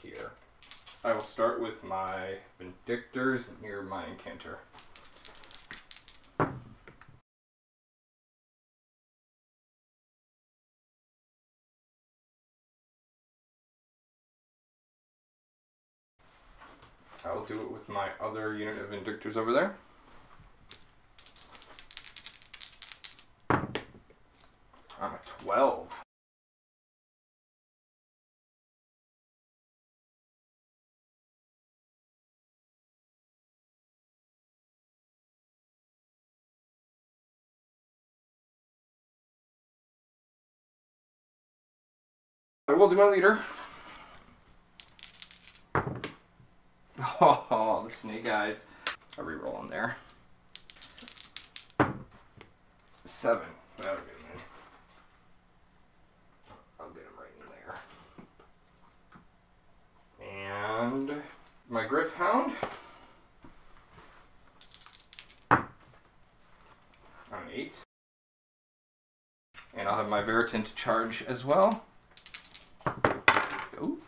here. I will start with my Vindictors near my Incanter. I'll do it with my other unit of Vindictors over there. I'm a 12. I will do my leader. Oh, the snake eyes. I reroll on there. 7. That'll get him in. I'll get him right in there. And my Griff Hound. On 8. And I'll have my Veritant charge as well. Ooh.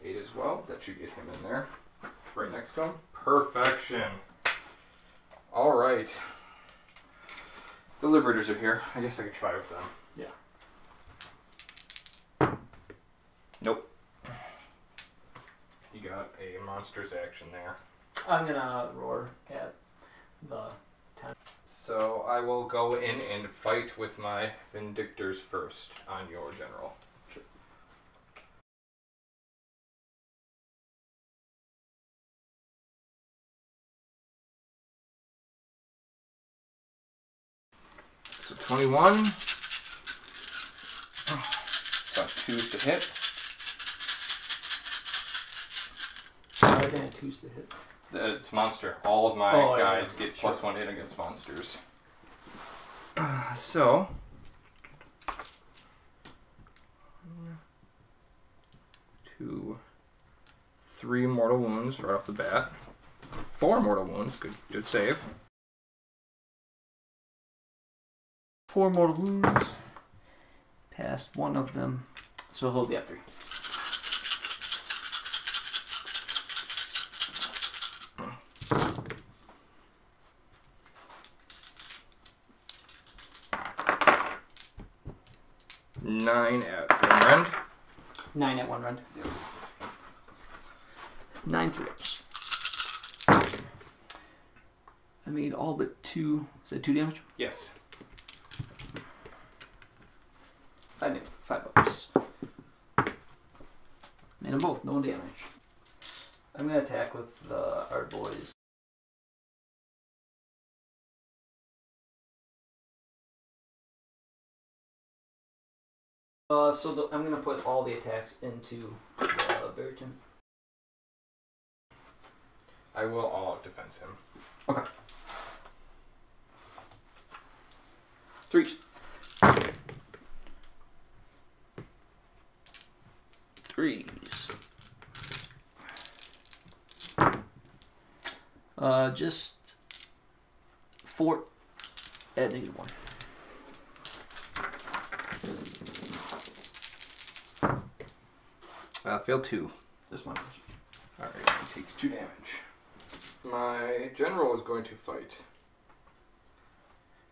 8 as well. That should get him in there. Right next to him. Perfection. Alright. The Liberators are here. I guess I could try with them. Yeah. Nope. You got a monster's action there. I'm gonna roar at the 10. So I will go in and fight with my Vindictors first on your general. Sure. So 21. So 2s to hit. I didn't 2s to hit. It's monster. All of my guys get +1 hit against monsters. So 2, 3 mortal wounds right off the bat. 4 mortal wounds. Good save. 4 mortal wounds. Passed one of them. So he'll be at 3. Nine at one rend. 9 at one rend. Yep. 9 3-ups. And made all but 2. Is that 2 damage? Yes. I made 5 ups. Made them both, no damage. I'm gonna attack with our boys. I'm gonna put all the attacks into Beriton. I will all out defense him. Okay. 3s. 3s. Just 4 at -1. Failed 2. Just 1. Alright, he takes 2 damage. My general is going to fight.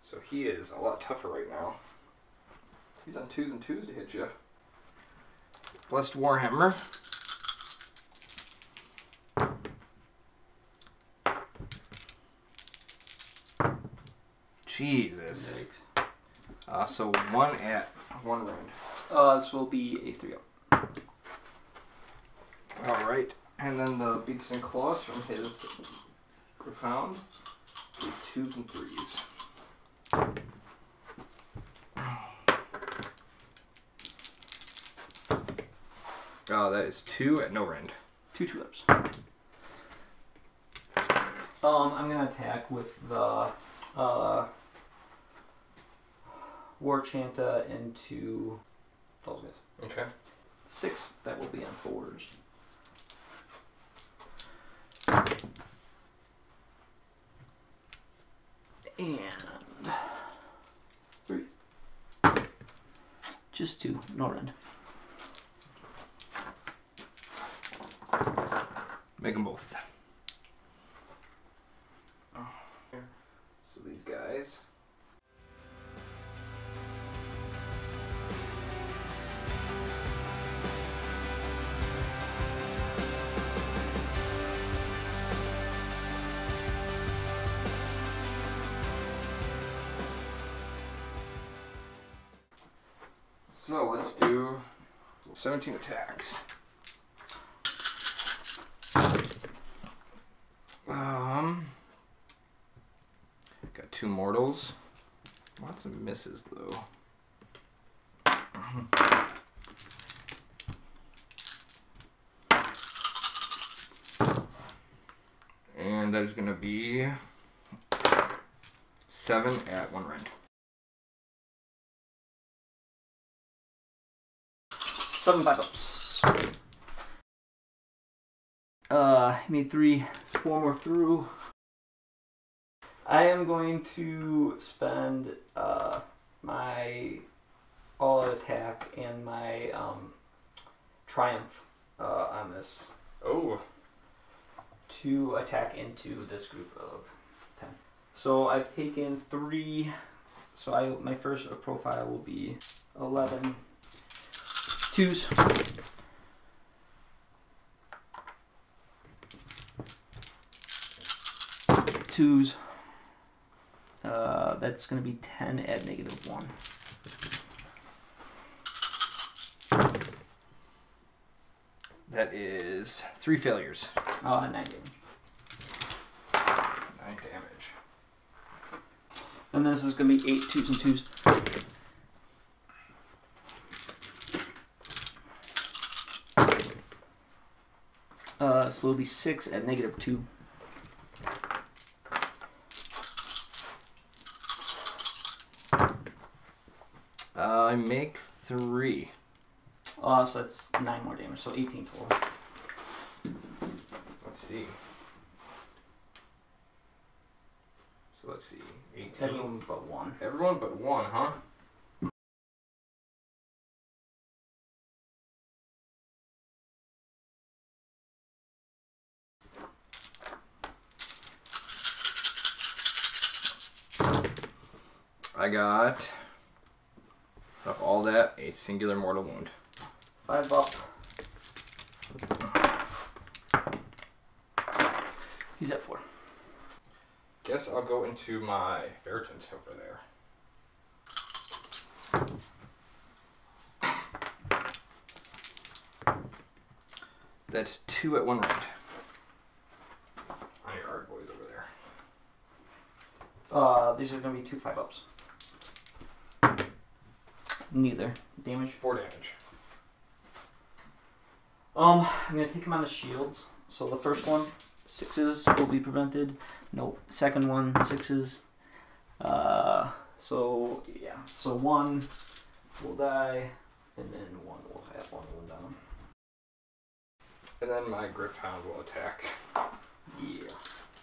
So he is a lot tougher right now. He's on 2s and 2s to hit you. Blessed Warhammer. Jesus. So 1 at 1 round. This will be a 3-up. Alright, and then the beaks and claws from his profound. 2s and 3s. Oh, that is 2 at no rend. 2 2-ups. I'm gonna attack with the War Chanta into those guys. Okay. 6, that will be on 4s. And 3. Just 2, no rend. Make them both. So these guys. So let's do 17 attacks. Got 2 mortals. Lots of misses though. And there's gonna be 7 at 1 rend. 7 5-ups. Made 3, 4 more through. I am going to spend my all-out attack and my triumph on this. Oh. To attack into this group of 10. So I've taken 3. So my first profile will be 11 2s. 2s. That's going to be 10 at -1. That is 3 failures. 9 damage. 9 damage. And this is going to be 8 2s and 2s. So it'll be 6 at -2. I make 3. So that's 9 more damage, so 18 total. Let's see. So let's see. 18. Everyone but 1. Everyone but 1, huh? I got, of all that, a singular mortal wound. 5 up. He's at 4. guess I'll go into my Veritant over there. That's 2 at 1 round. On your art boys over there. These are going to be 2 5-ups. Neither. Damage? 4 damage. I'm going to take him on the shields. So the first one, 6s will be prevented. Nope. Second one, 6s. So, yeah. So 1 will die, and then 1 will have 1 wound on him. And then my Gryph-hound will attack. Yeah.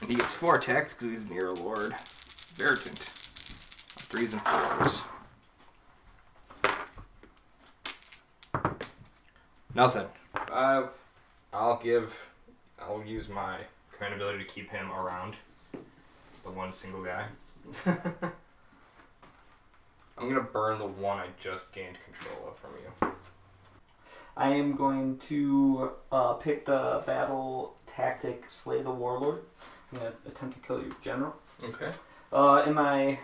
And he gets 4 attacks because he's Mirror Lord. Veritant. 3s and 4s. Nothing. I'll use my command ability to keep him around. The one single guy. I'm gonna burn the one I just gained control of from you. I am going to pick the battle tactic, Slay the Warlord. I'm going to attempt to kill your general. Okay. In my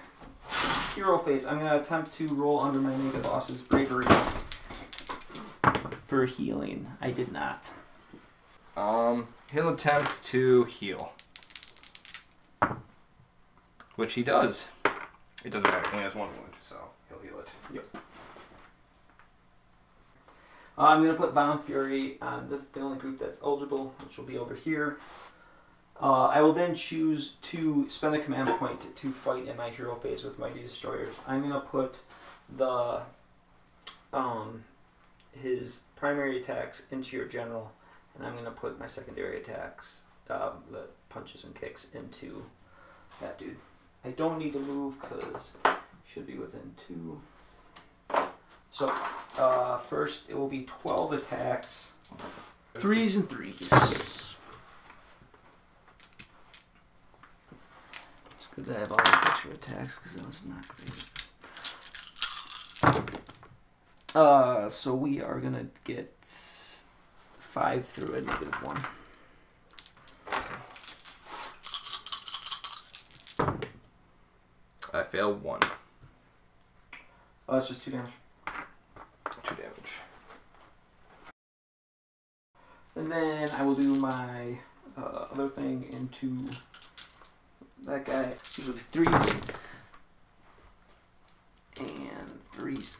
hero phase, I'm going to attempt to roll under my mega boss's bravery for healing. I did not. He'll attempt to heal. Which he does. It doesn't matter, he only has 1 wound, so he'll heal it. Yep. I'm going to put Violent Fury on the only group that's eligible, which will be over here. I will then choose to spend a command point to fight in my hero phase with Mighty Destroyers. I'm going to put the his primary attacks into your general, and I'm going to put my secondary attacks, the punches and kicks, into that dude. I don't need to move because he should be within 2. So, first it will be 12 attacks. 3s and 3s. It's good to have all these extra attacks because that was not great. So we are going to get 5 through a -1. I failed 1. Oh, it's just 2 damage. 2 damage. And then I will do my other thing into that guy. These will be 3s and 3s.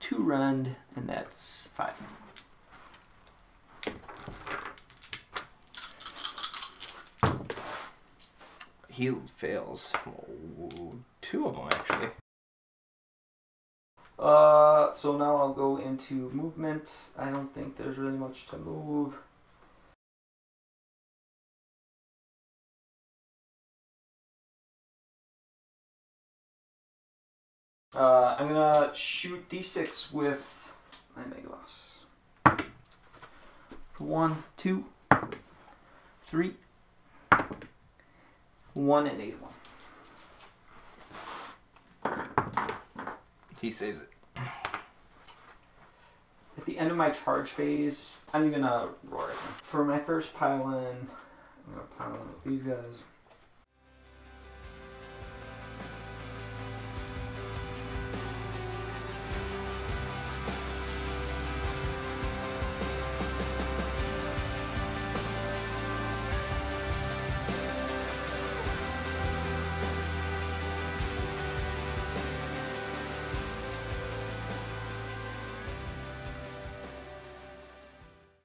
2 rend, and that's 5. He fails. Oh, 2 of them actually. So now I'll go into movement. I don't think there's really much to move. I'm gonna shoot D6 with my Mega Boss. 1, 2, 3, 1, and 8 1. He saves it. At the end of my charge phase, I'm gonna roar at him. For my first pile in, I'm gonna pile in with these guys.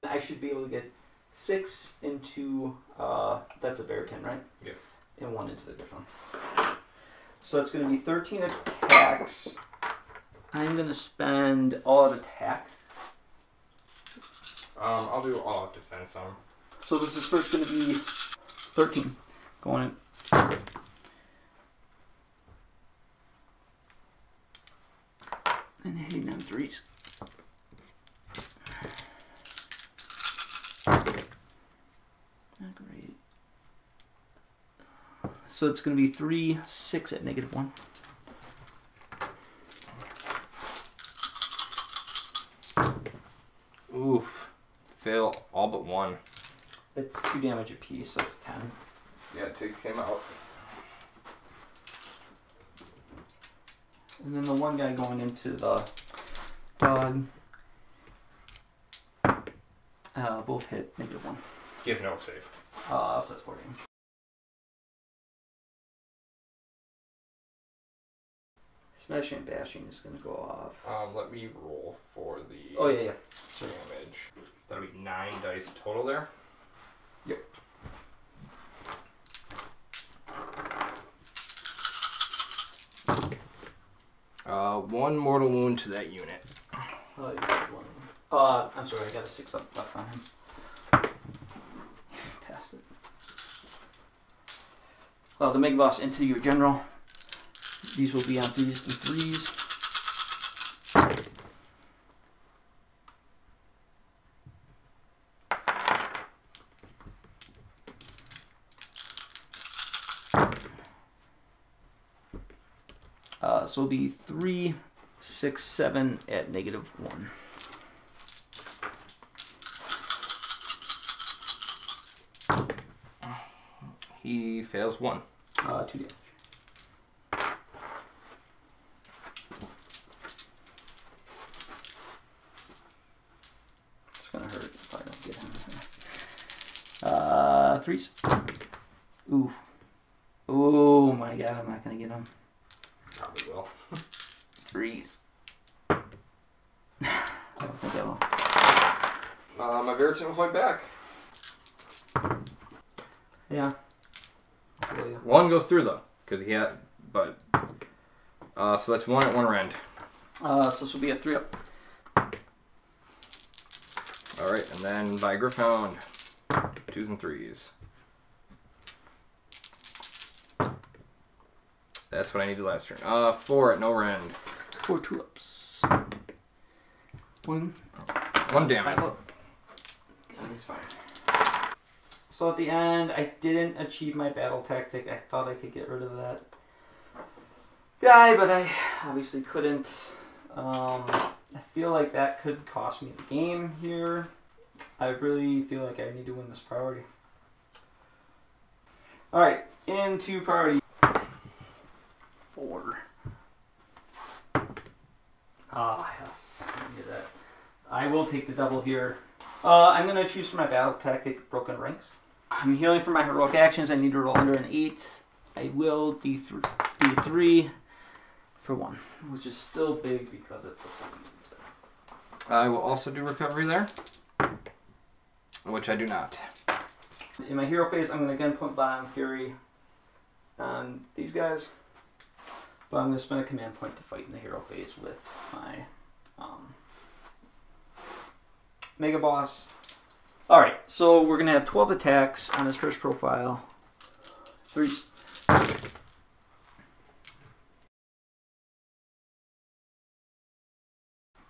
I should be able to get 6 into, that's a Bearkin, right? Yes. And 1 into the Griffon. So it's going to be 13 attacks. I'm going to spend all out attack. I'll do all out defense on him. So this is first going to be 13. Going in. And hitting them 3s. Not great. So it's going to be 3, 6 at -1. Oof. Fail all but 1. It's 2 damage apiece, so it's 10. Yeah, it takes him out. And then the one guy going into the dog. Both hit -1. Give no save. So that's 4 damage. Smashing and bashing is going to go off. Let me roll for the Oh, yeah. Sure. damage. That'll be 9 dice total there. Yep. One mortal wound to that unit. Oh, you got one. I'm sorry, I got a 6 up left on him. Passed it. The Mega Boss into your general. These will be on 3s and 3s. So it'll be 3, 6, 7 at -1. He fails 1. 2 damage. It's gonna hurt if I don't get him. 3s. Ooh. Oh my god, I'm not gonna get him. Probably will. 3s. I don't think I will. My Veritan will fight back. Yeah. 1 goes through though, because he had, but so that's 1 at one rend. So this will be a 3 up. All right, and then by Griffhound, 2s and 3s. That's what I needed last turn. 4 at no rend. 4 2-ups. 1 damage. 5 up. He's fine. So at the end, I didn't achieve my battle tactic. I thought I could get rid of that guy, but I obviously couldn't. I feel like that could cost me the game here. I really feel like I need to win this priority. Alright, into priority 4. Yes. I knew that. I will take the double here. I'm going to choose for my battle tactic Broken Ranks. I'm healing for my heroic actions. I need to roll under an 8. I will D3 for 1, which is still big because it puts something into it. I will also do recovery there, which I do not. In my hero phase, I'm going to again put Bottom Fury on these guys, but I'm going to spend a command point to fight in the hero phase with my Mega Boss. Alright, so we're going to have 12 attacks on this first profile. 3.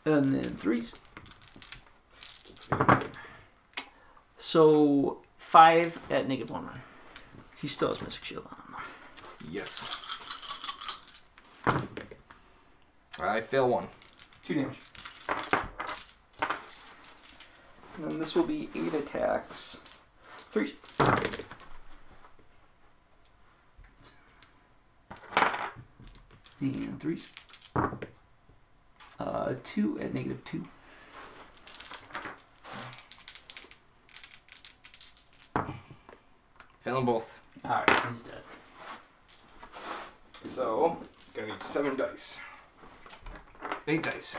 And then 3s. So 5 at -1 run. He still has Mystic Shield on him though. Yes. I fail 1. 2 damage. And then this will be 8 attacks. 3. And 3s. 2 at -2. Fail them both. Alright, he's dead. So, gonna need 7 dice. 8 dice.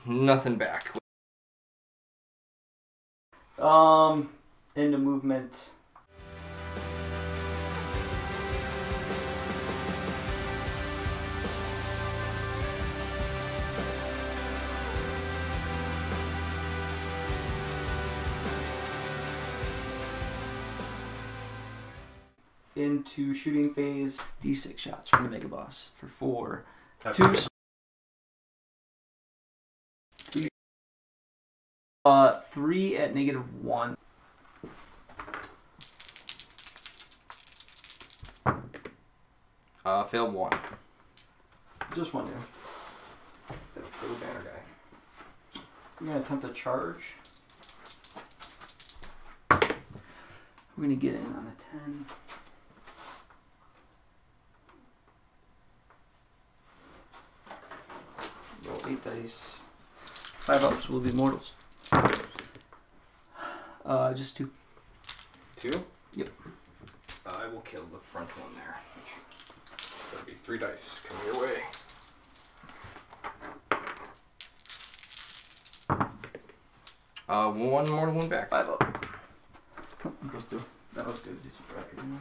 Nothing back. Into movement. Into shooting phase. D6 shots from the Mega Boss for 4. 2s. 3 at -1. Failed 1. Just 1 there. Little banner guy. We're gonna attempt a charge. We're gonna get in on a 10. Roll 8 dice. 5 ups will be mortals. Just 2. 2? Yep. I will kill the front one there. That'll be 3 dice. Come your way. One mortal, one back. 5 up. Oh, goes through. That was good. Did you bracket it in?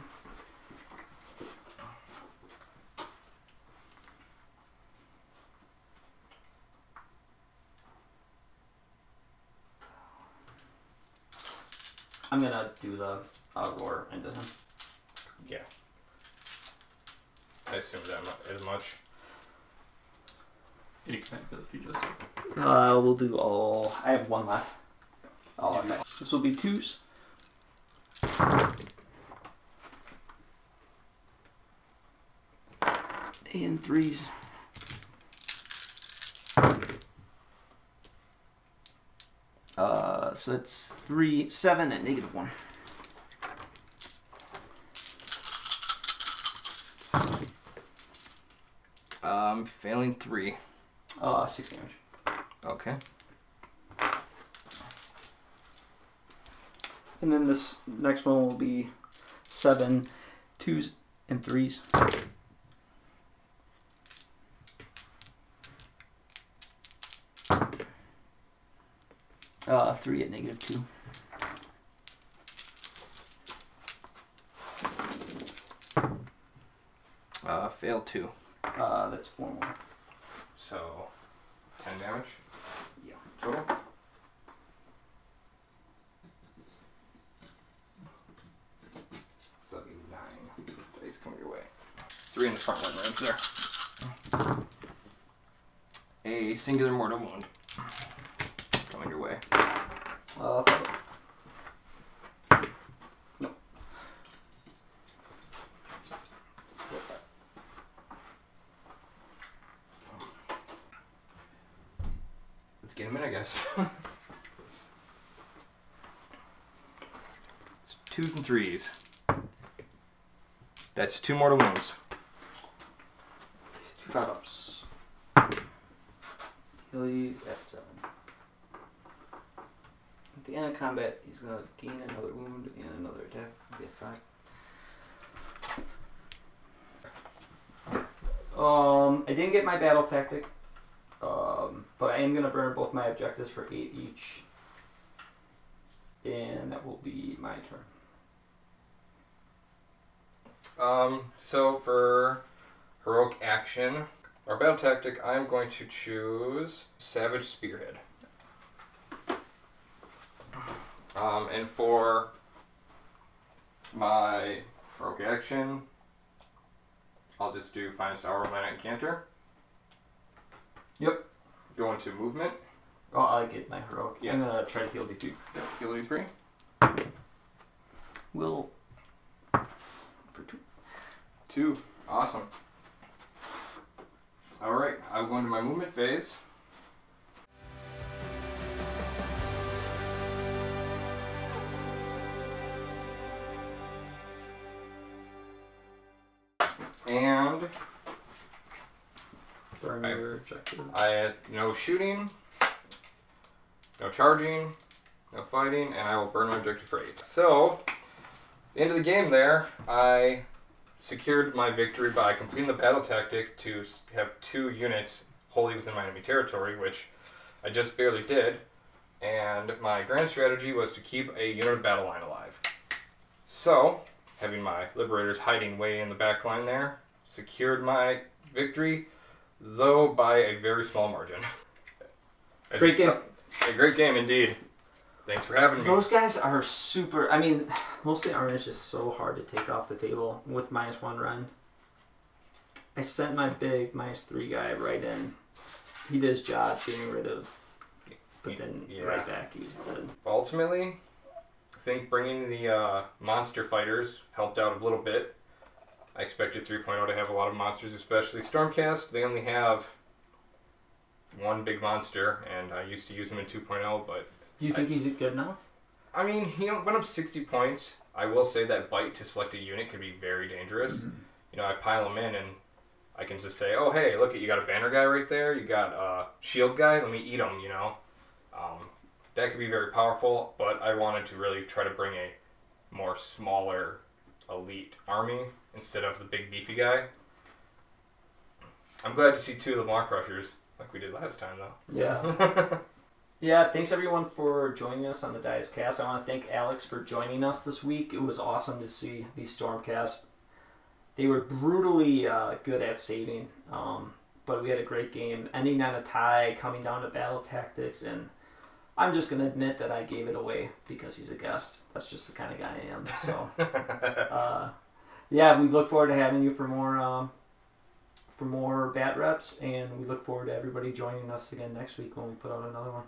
I'm gonna do the roar into him. Yeah. I assume that as much. Any kind of ability just. We'll do all. I have 1 left. All okay. This will be 2s. And 3s. So it's 3, 7, and -1. Failing 3. 6 damage. Okay. And then this next one will be 7, 2s, and 3s. 3 at -2. Fail 2. That's 4 more. So, 10 damage? Yeah. Total? So that'll be 9. Dice come your way. 3 in the front one range there. A singular mortal wound. Coming your way. 5 up. No. Let's get him in, I guess. It's 2s and 3s. That's 2 mortal wounds. 2 5 ups. He's at 7. At the end of combat, he's going to gain another wound and another attack. He'll be at 5. I didn't get my battle tactic, but I am going to burn both my objectives for 8 each. And that will be my turn. So for heroic action, our battle tactic, I'm going to choose Savage Spearhead. And for my heroic action, I'll just do Finest Hour of my Night Canter. Yep. Go into movement. Oh, I get my heroic. Yes. I'm going to try to heal D2. Yep, heal D3. Will for 2. 2. Awesome. Alright, I'll go into my movement phase. And Burn your objective. I had no shooting, no charging, no fighting, and I will burn my objective for 8. So, the end of the game there, I secured my victory by completing the battle tactic to have 2 units wholly within my enemy territory, which I just barely did. And my grand strategy was to keep a unit of battle line alive. So, having my liberators hiding way in the back line there, secured my victory, though by a very small margin. Great game. A great game indeed. Thanks for having me. Those guys are super. I mean, mostly armor is just so hard to take off the table with -1 run. I sent my big -3 guy right in. He did his job getting rid of, but then right back he was dead. Ultimately, I think bringing the monster fighters helped out a little bit. I expected 3.0 to have a lot of monsters, especially Stormcast. They only have 1 big monster, and I used to use them in 2.0, but... Do you think he's good now? I mean, he went up 60 points. I will say that bite to select a unit could be very dangerous. Mm-hmm. You know, I pile him in and I can just say, oh, hey, look, you got a banner guy right there. You got a shield guy. Let me eat him, you know. That could be very powerful, but I wanted to really try to bring a more smaller elite army instead of the big beefy guy. I'm glad to see 2 of the Mawcrushers like we did last time, though. Yeah. Yeah, thanks everyone for joining us on the Dice Cast. I want to thank Alex for joining us this week. It was awesome to see these Stormcast. They were brutally good at saving, but we had a great game, ending on a tie, coming down to battle tactics, and I'm just going to admit that I gave it away because he's a guest. That's just the kind of guy I am. So, yeah, we look forward to having you for more bat reps, and we look forward to everybody joining us again next week when we put out another one.